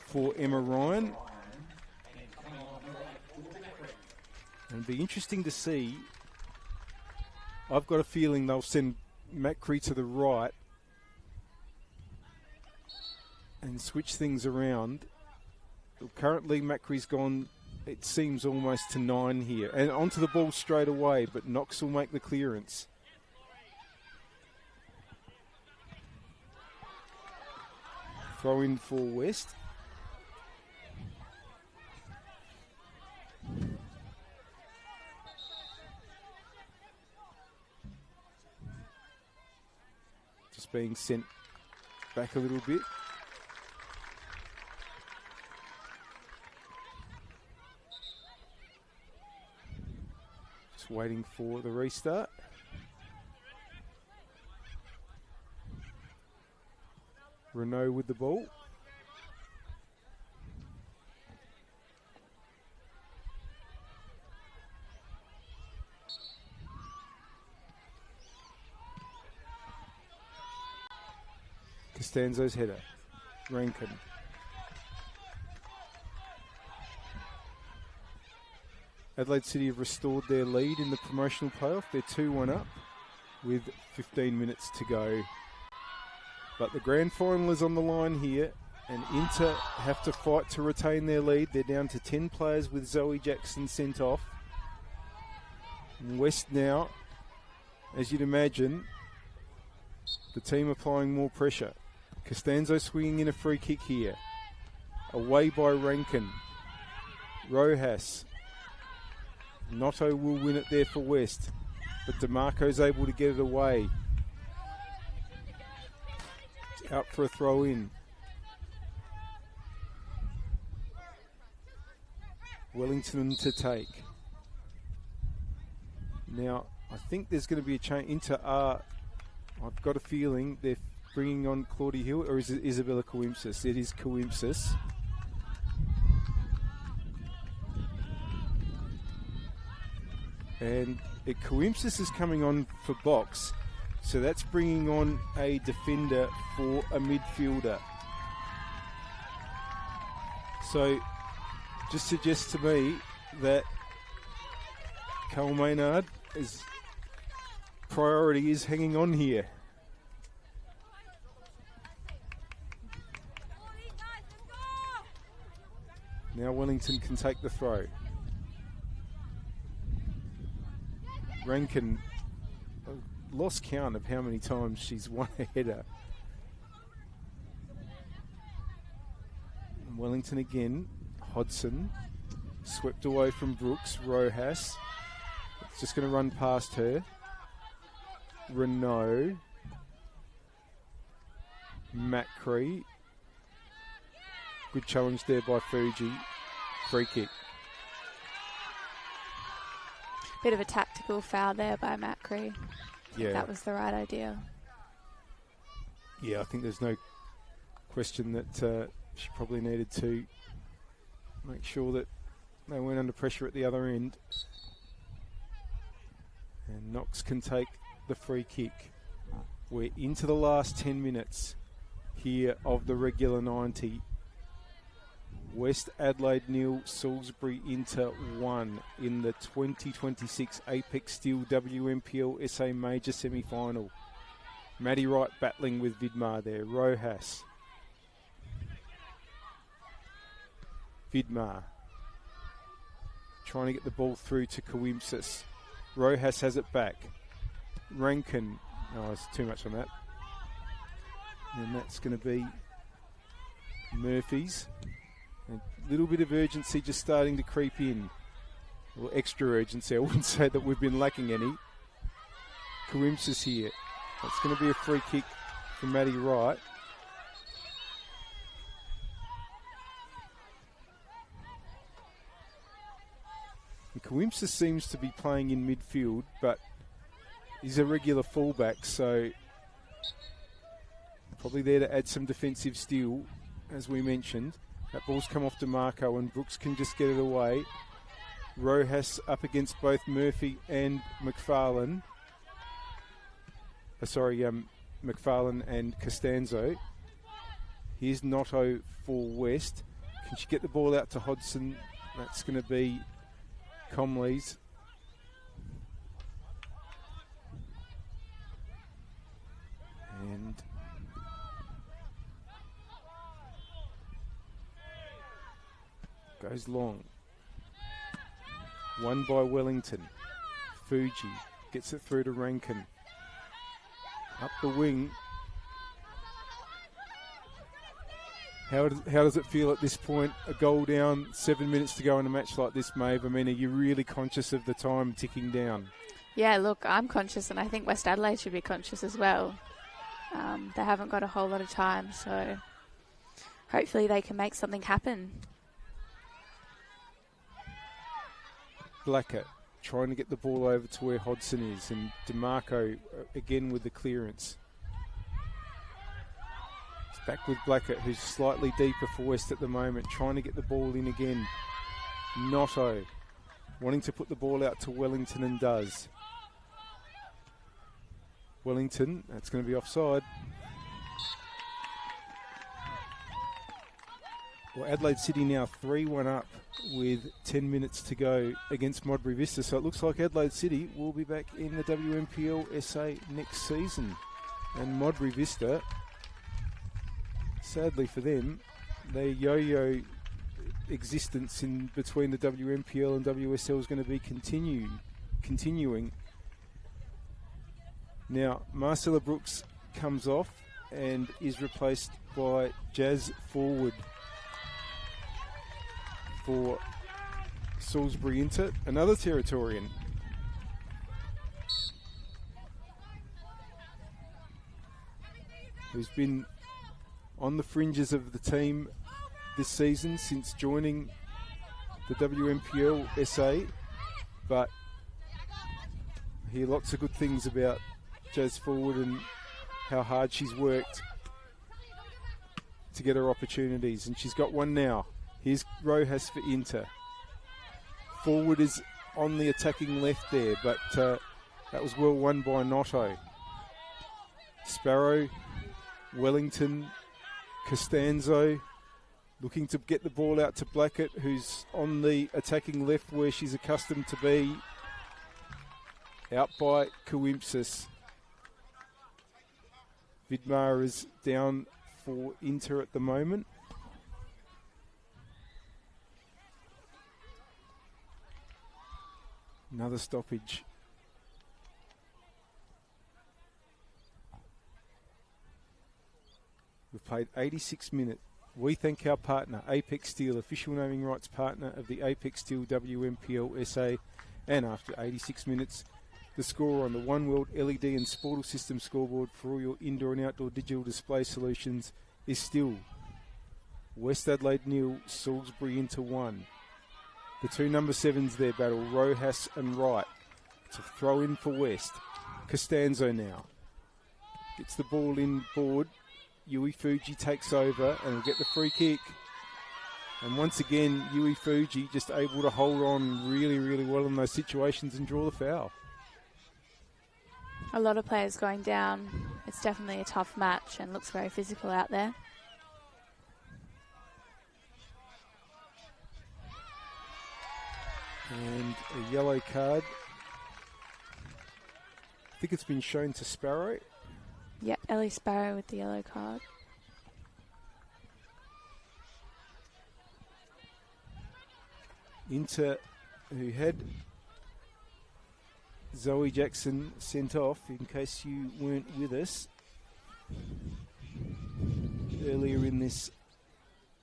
for Emma Ryan. And it'll be interesting to see. I've got a feeling they'll send Macri to the right and switch things around. Currently, Macri's gone, it seems, almost to 9 here. And onto the ball straight away, but Knox will make the clearance. Throw in for West. Just being sent back a little bit. Just waiting for the restart. Renault with the ball. Costanzo's header. Rankin. Adelaide City have restored their lead in the promotional playoff. They're 2-1 up with 15 minutes to go. But the grand final is on the line here, and Inter have to fight to retain their lead. They're down to 10 players with Zoe Jackson sent off. And West now, as you'd imagine, the team applying more pressure. Costanzo swinging in a free kick here. Away by Rankin. Rojas. Notto will win it there for West, but DeMarco's able to get it away. Out for a throw in. Wellington to take. Now, I think there's going to be a change into I've got a feeling they're bringing on Claudia Hill, or is it Isabella Coimpsis? It is Coimpsis. And Coimpsis is coming on for box, so that's bringing on a defender for a midfielder. So just suggests to me that Cole Maynard is priority is hanging on here. Now Wellington can take the throw. Rankin lost count of how many times she's won a header. And Wellington again. Hodson Swept away from Brooks. Rojas. It's just going to run past her. Renault. Macri. Good challenge there by Fuji. Free kick. Bit of a tactical foul there by Macri. Yeah. That was the right idea. Yeah, I think there's no question that she probably needed to make sure that they weren't under pressure at the other end. And Knox can take the free kick. We're into the last 10 minutes here of the regular 90. West Adelaide 0, Salisbury Inter 1 in the 2026 Apex Steel WNPLSA Major Semi-Final. Maddie Wright battling with Vidmar there. Rojas. Vidmar. Trying to get the ball through to Coimbras. Rojas has it back. Rankin. Oh, it's too much on that. And that's going to be Murphy's. A little bit of urgency just starting to creep in. Well, extra urgency. I wouldn't say that we've been lacking any. Coimbras here. That's going to be a free kick for Maddie Wright. And Coimbras seems to be playing in midfield, but he's a regular fullback, so probably there to add some defensive steel, as we mentioned. That ball's come off to Marco, and Brooks can just get it away. Rojas up against both Murphy and McFarlane. McFarlane and Costanzo. Here's Notto for West. Can she get the ball out to Hodson? That's going to be Comley's. And goes long. Won by Wellington. Fuji gets it through to Rankin. Up the wing. How does it feel at this point? A goal down, 7 minutes to go in a match like this, Maeve. I mean, are you really conscious of the time ticking down? Yeah, look, I'm conscious, and I think West Adelaide should be conscious as well. They haven't got a whole lot of time, so hopefully they can make something happen. Blackett trying to get the ball over to where Hodson is, and DeMarco again with the clearance. It's back with Blackett, who's slightly deeper for West at the moment, trying to get the ball in again. Notto wanting to put the ball out to Wellington, and does. Wellington, that's going to be offside. Well, Adelaide City now 3-1 up with 10 minutes to go against Modbury Vista. So it looks like Adelaide City will be back in the WNPLSA next season. And Modbury Vista, sadly for them, their yo-yo existence in between the WNPL and WSL is going to be continuing. Now, Marcella Brooks comes off and is replaced by Jazz Forward for Salisbury Inter, another Territorian. Who's been on the fringes of the team this season since joining the WNPLSA, but I hear lots of good things about Jazz Forward and how hard she's worked to get her opportunities, and she's got one now. Here's Rojas for Inter. Forward is on the attacking left there, but that was well won by Notto. Sparrow, Wellington, Costanzo, looking to get the ball out to Blackett, who's on the attacking left where she's accustomed to be. Out by Coimbras. Vidmar is down for Inter at the moment. Another stoppage. We've played 86 minutes. we thank our partner, Apex Steel, official naming rights partner of the Apex Steel WNPLSA. And after 86 minutes, the score on the One World LED and Sportal System scoreboard for all your indoor and outdoor digital display solutions is still West Adelaide 0, Salisbury into 1. The two number 7s there battle, Rojas and Wright. It's a throw in for West. Costanzo now gets the ball in board. Yui Fuji takes over and will get the free kick. And once again, Yui Fuji just able to hold on really, really well in those situations and draw the foul. A lot of players going down. It's definitely a tough match and looks very physical out there. And a yellow card. I think it's been shown to Sparrow. Yep, Ellie Sparrow with the yellow card. Inter, who had Zoe Jackson sent off, in case you weren't with us, earlier in this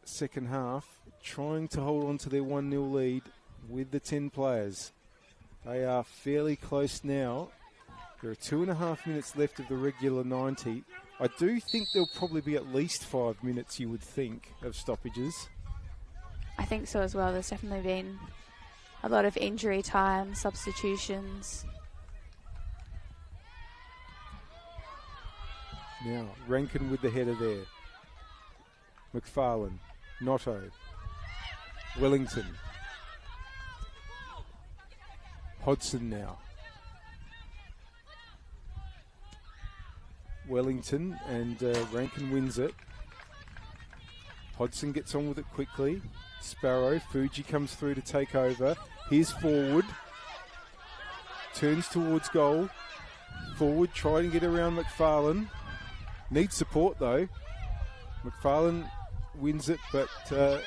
second half, trying to hold on to their 1-0 lead with the 10 players. They are fairly close now. There are 2.5 minutes left of the regular 90. I do think there'll probably be at least 5 minutes, you would think, of stoppages. I think so as well. There's definitely been a lot of injury time, substitutions. Now, Rankin with the header there. McFarlane, Notto, Wellington. Hodson now. Wellington and Rankin wins it. Hodson gets on with it quickly. Sparrow, Fuji comes through to take over. Here's forward. Turns towards goal. Forward, trying to get around McFarlane. Needs support though. McFarlane wins it, but did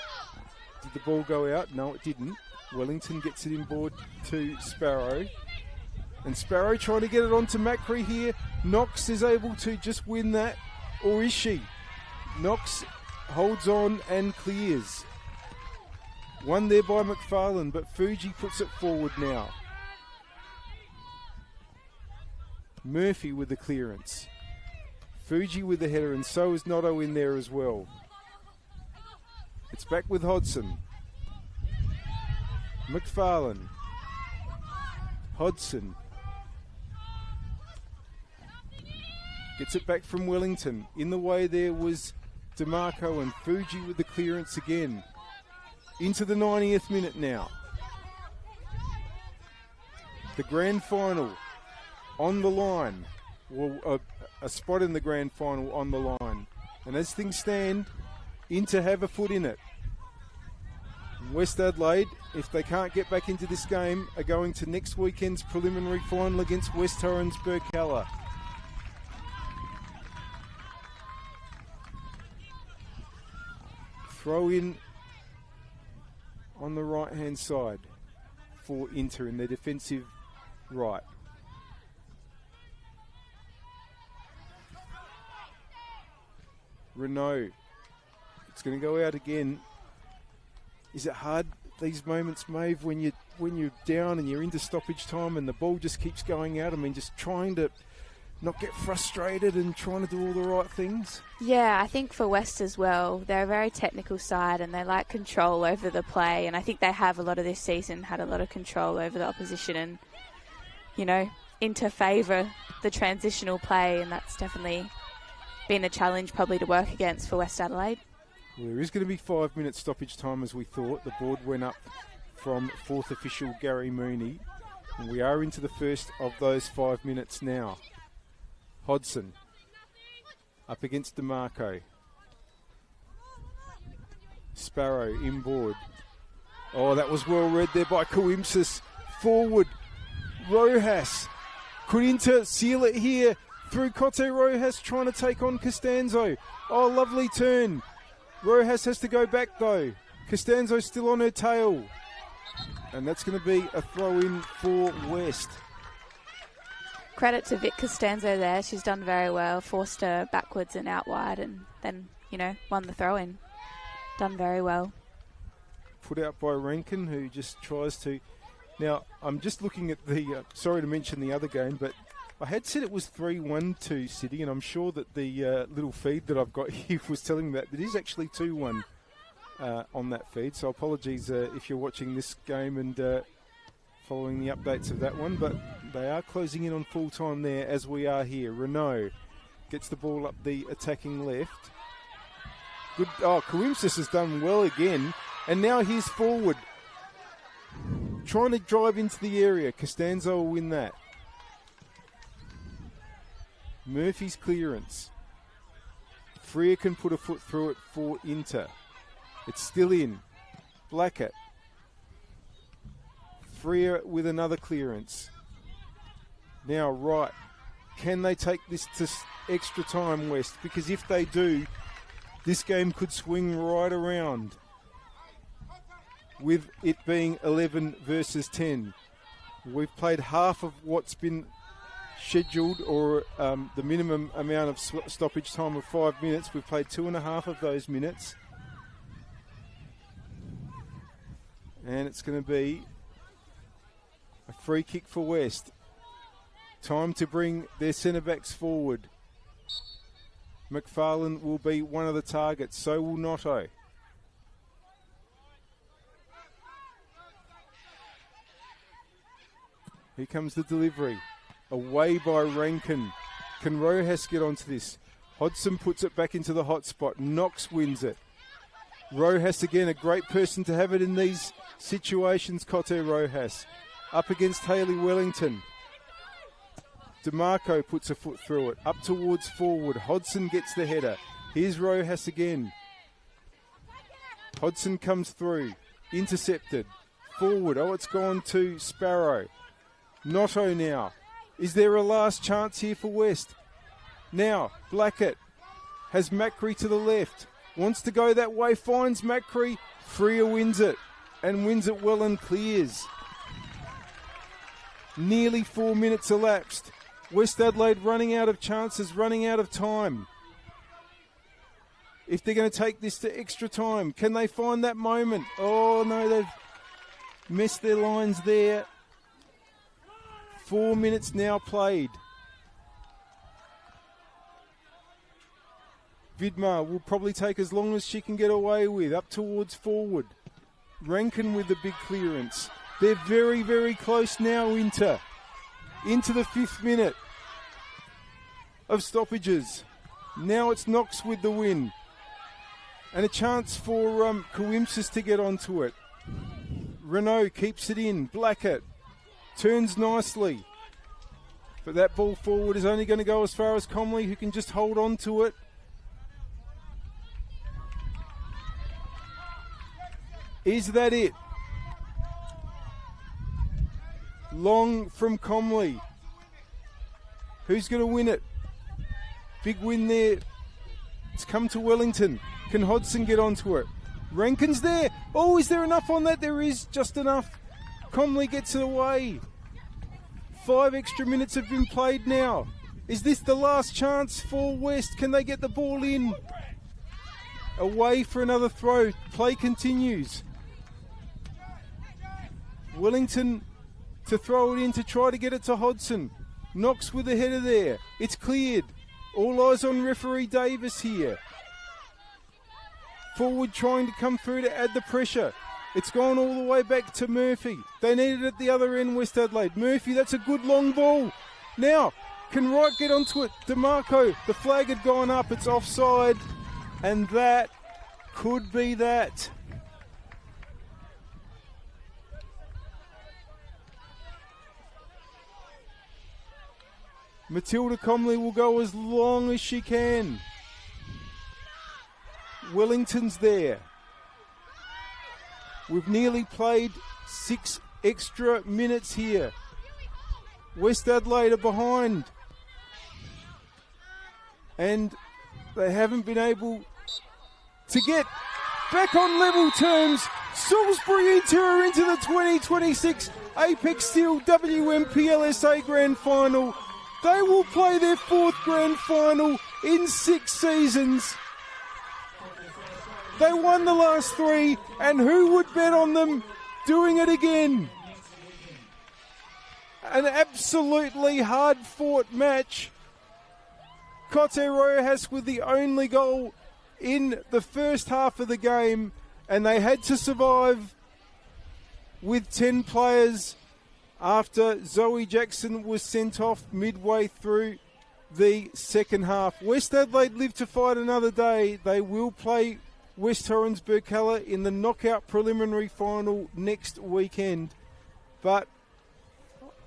the ball go out? No, it didn't. Wellington gets it inboard to Sparrow. And Sparrow trying to get it onto Macri here. Knox is able to just win that, or is she? Knox holds on and clears. Won there by McFarlane, but Fuji puts it forward now. Murphy with the clearance. Fuji with the header, and so is Notto in there as well. It's back with Hodson. McFarlane. Hodson. Gets it back from Wellington. In the way there was DeMarco, and Fuji with the clearance again. Into the 90th minute now. The grand final on the line. Well, a spot in the grand final on the line. And as things stand, Inter have a foot in it. West Adelaide, if they can't get back into this game, are going to next weekend's preliminary final against West Torrens Burkalla. Throw in on the right-hand side for Inter in their defensive right. Renault. It's going to go out again. Is it hard, these moments, Maeve, when you're down and you're into stoppage time and the ball just keeps going out? I mean, just trying to not get frustrated and trying to do all the right things? Yeah, I think for West as well, they're a very technical side and they like control over the play, and I think they have a lot of this season had a lot of control over the opposition and, you know, Inter favour the transitional play, and that's definitely been a challenge probably to work against for West Adelaide. Well, there is going to be 5 minutes stoppage time as we thought. The board went up from fourth official Gary Mooney, and we are into the first of those 5 minutes now. Hodson up against DeMarco. Sparrow inboard. Oh, that was well read there by Coimsis. Forward. Rojas. Could Inter seal it here through Cote Rojas trying to take on Costanzo. Oh, lovely turn. Rojas has to go back though. Costanzo's still on her tail. And that's going to be a throw in for West. Credit to Vic Costanzo there. She's done very well. Forced her backwards and out wide and then, you know, won the throw in. done very well. Put out by Rankin, who just tries to... Now, I'm just looking at the... sorry to mention the other game, but I had said it was 3-1 to City, and I'm sure that the little feed that I've got here was telling me that it is actually 2-1 on that feed. So apologies if you're watching this game and following the updates of that one, but they are closing in on full time there as we are here. Renault gets the ball up the attacking left. Good. Oh, Coimsis has done well again, and now he's forward, trying to drive into the area. Costanzo will win that. Murphy's clearance. Freer can put a foot through it for Inter. It's still in. Blackett. Freer with another clearance. Now, right. Can they take this to extra time, West? Because if they do, this game could swing right around, with it being 11 versus 10. We've played half of what's been scheduled, or the minimum amount of stoppage time of 5 minutes. We've played 2.5 of those minutes. And it's going to be a free kick for West. Time to bring their centre-backs forward. McFarlane will be one of the targets, so will Notto. Here comes the delivery. Away by Rankin. Can Rojas get onto this? Hodgson puts it back into the hot spot. Knox wins it. Rojas again, a great person to have it in these situations, Cote Rojas. Up against Haley Wellington. DeMarco puts a foot through it. Up towards forward. Hodgson gets the header. Here's Rojas again. Hodgson comes through. Intercepted. Forward. Oh, it's gone to Sparrow. Notto now. Is there a last chance here for West? Now, Blackett has Macri to the left. Wants to go that way. Finds Macri. Freer wins it. And wins it well and clears. Nearly 4 minutes elapsed. West Adelaide running out of chances, running out of time. If they're going to take this to extra time, can they find that moment? Oh, no, they've missed their lines there. 4 minutes now played. Vidmar will probably take as long as she can get away with, up towards forward. Rankin with the big clearance. They're very, very close now, into the 5th minute of stoppages. Now it's Knox with the win. And a chance for Coimsis to get onto it. Renault keeps it in. Blackett turns nicely. But that ball forward is only going to go as far as Comley, who can just hold on to it. Is that it? Long from Comley. Who's going to win it? Big win there. It's come to Wellington. Can Hodgson get onto it? Rankin's there. Oh, is there enough on that? There is just enough. Comley gets it away. 5 extra minutes have been played now. Is this the last chance for West? Can they get the ball in? Away for another throw. Play continues. Wellington to throw it in to try to get it to Hodgson. Knox with the header there. It's cleared. All eyes on referee Davis here. Forward trying to come through to add the pressure. It's gone all the way back to Murphy. They need it at the other end, West Adelaide. Murphy, that's a good long ball. Now, can Wright get onto it? DeMarco, the flag had gone up. It's offside. And that could be that. Matilda Comley will go as long as she can. Wellington's there. We've nearly played 6 extra minutes here. West Adelaide are behind. And they haven't been able to get back on level terms. Salisbury enter into the 2026 Apex Steel WNPLSA Grand Final. They will play their 4th Grand Final in 6 seasons. They won the last 3, and who would bet on them doing it again? An absolutely hard-fought match. Cote Rojas with the only goal in the first half of the game, and they had to survive with 10 players after Zoe Jackson was sent off midway through the second half. West Adelaide live to fight another day. They will play West Torrens Burkalla in the knockout preliminary final next weekend. But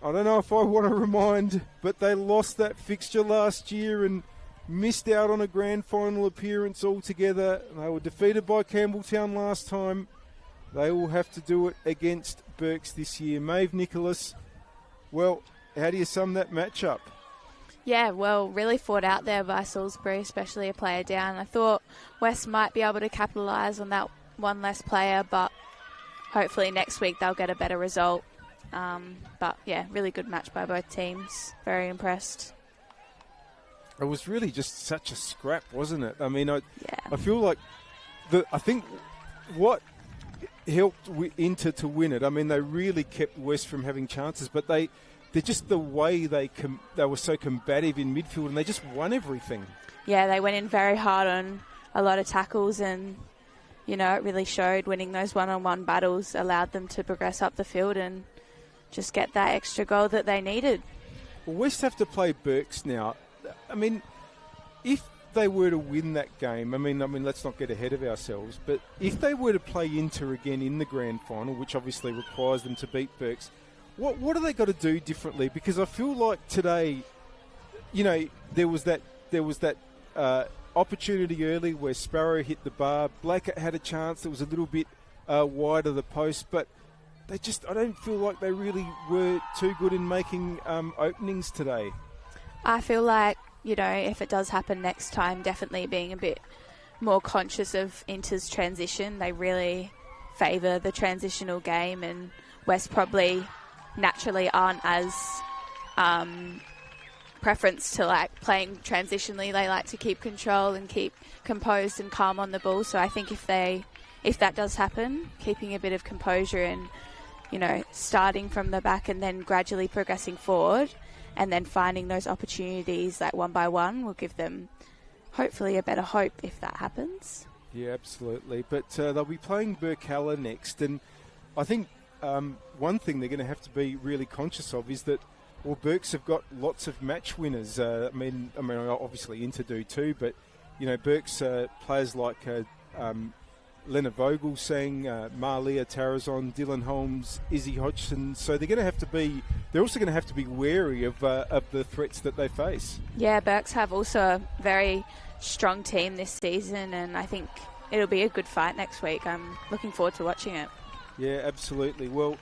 I don't know if I want to remind, but they lost that fixture last year and missed out on a grand final appearance altogether. They were defeated by Campbelltown last time. They will have to do it against Berks this year. Maeve Nicholas, well, how do you sum that match up? Yeah, well, really fought out there by Salisbury, especially a player down. I thought West might be able to capitalise on that one less player, but hopefully next week they'll get a better result. But, yeah, really good match by both teams. Very impressed. It was really just such a scrap, wasn't it? I mean, I feel like I think what helped Inter to win it, I mean, they really kept West from having chances, but they're just the way they were so combative in midfield, and they just won everything. Yeah, they went in very hard on a lot of tackles, and, you know, it really showed. Winning those one-on-one battles allowed them to progress up the field and just get that extra goal that they needed. Well, West have to play Berks now. I mean, if they were to win that game, I mean, let's not get ahead of ourselves, but if they were to play Inter again in the grand final, which obviously requires them to beat Berks, what have they got to do differently? Because I feel like today, you know, there was that opportunity early where Sparrow hit the bar. Blackett had a chance that was a little bit wide of the post, but I don't feel like they really were too good in making openings today. I feel like, you know, if it does happen next time, definitely being a bit more conscious of Inter's transition. They really favour the transitional game, and West probably naturally aren't as preference to like playing transitionally. They like to keep control and keep composed and calm on the ball. So I think if that does happen, keeping a bit of composure and, you know, starting from the back and then gradually progressing forward and then finding those opportunities like one by one will give them hopefully a better hope if that happens. Yeah, absolutely. But they'll be playing Burkalla next, and I think one thing they're going to have to be really conscious of is that, well, Berks have got lots of match winners. I mean, obviously Inter do too, but, you know, Berks players like Lena Vogelsang, Marlia Tarazon, Dylan Holmes, Izzy Hodgson. So they're also going to have to be wary of the threats that they face. Yeah, Berks have also a very strong team this season, and I think it'll be a good fight next week. I'm looking forward to watching it. Yeah, absolutely. Well,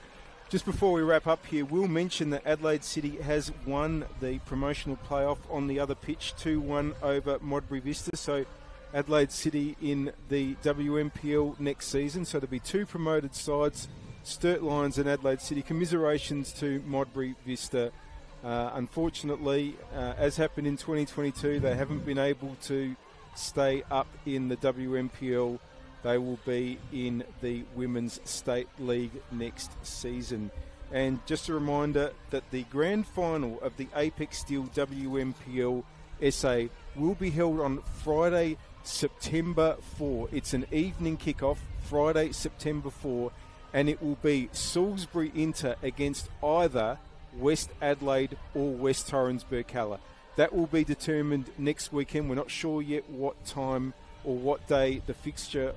just before we wrap up here, we'll mention that Adelaide City has won the promotional playoff on the other pitch, 2-1 over Modbury Vista. So Adelaide City in the WMPL next season. So there'll be two promoted sides, Sturt Lions and Adelaide City. Commiserations to Modbury Vista. Unfortunately, as happened in 2022, they haven't been able to stay up in the WMPL. They will be in the Women's State League next season. And just a reminder that the grand final of the Apex Steel WMPLSA will be held on Friday, September 4. It's an evening kickoff, Friday, September 4, and it will be Salisbury Inter against either West Adelaide or West Torrens Burkalla. That will be determined next weekend. We're not sure yet what time or what day the fixture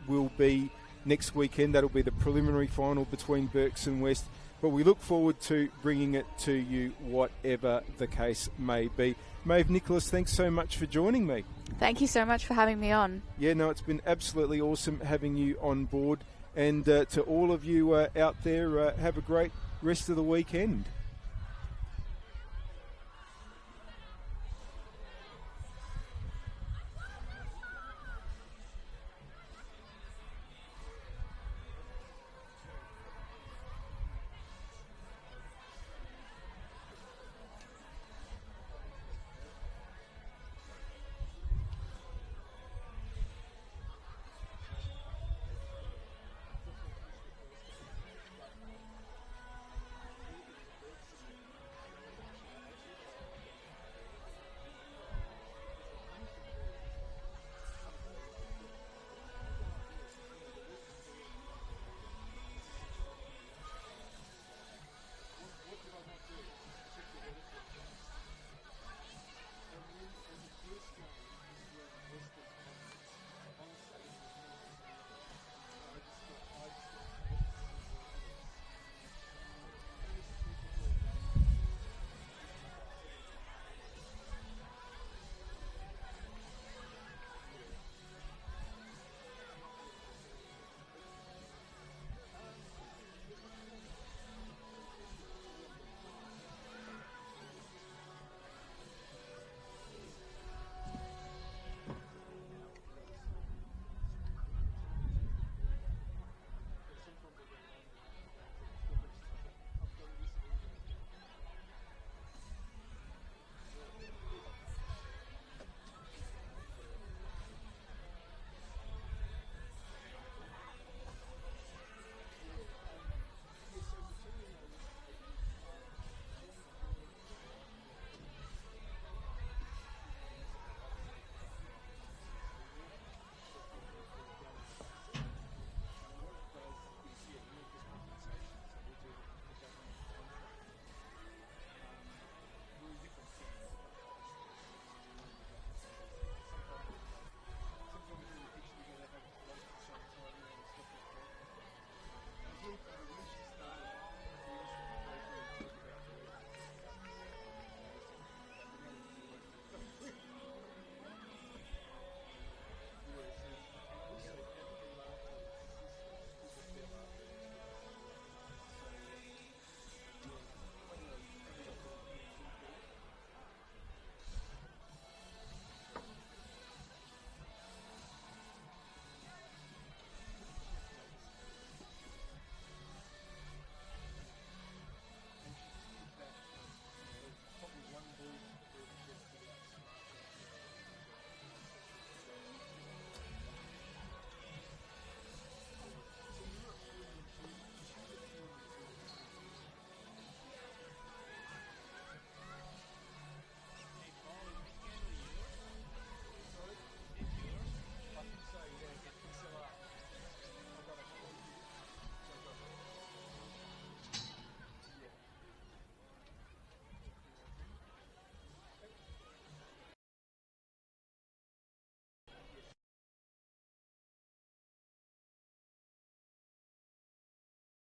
will be next weekend. That'll be the preliminary final between Berks and West. But we look forward to bringing it to you, whatever the case may be. Maeve Nicholas, thanks so much for joining me. Thank you so much for having me on. Yeah, no, it's been absolutely awesome having you on board. And to all of you out there, have a great rest of the weekend.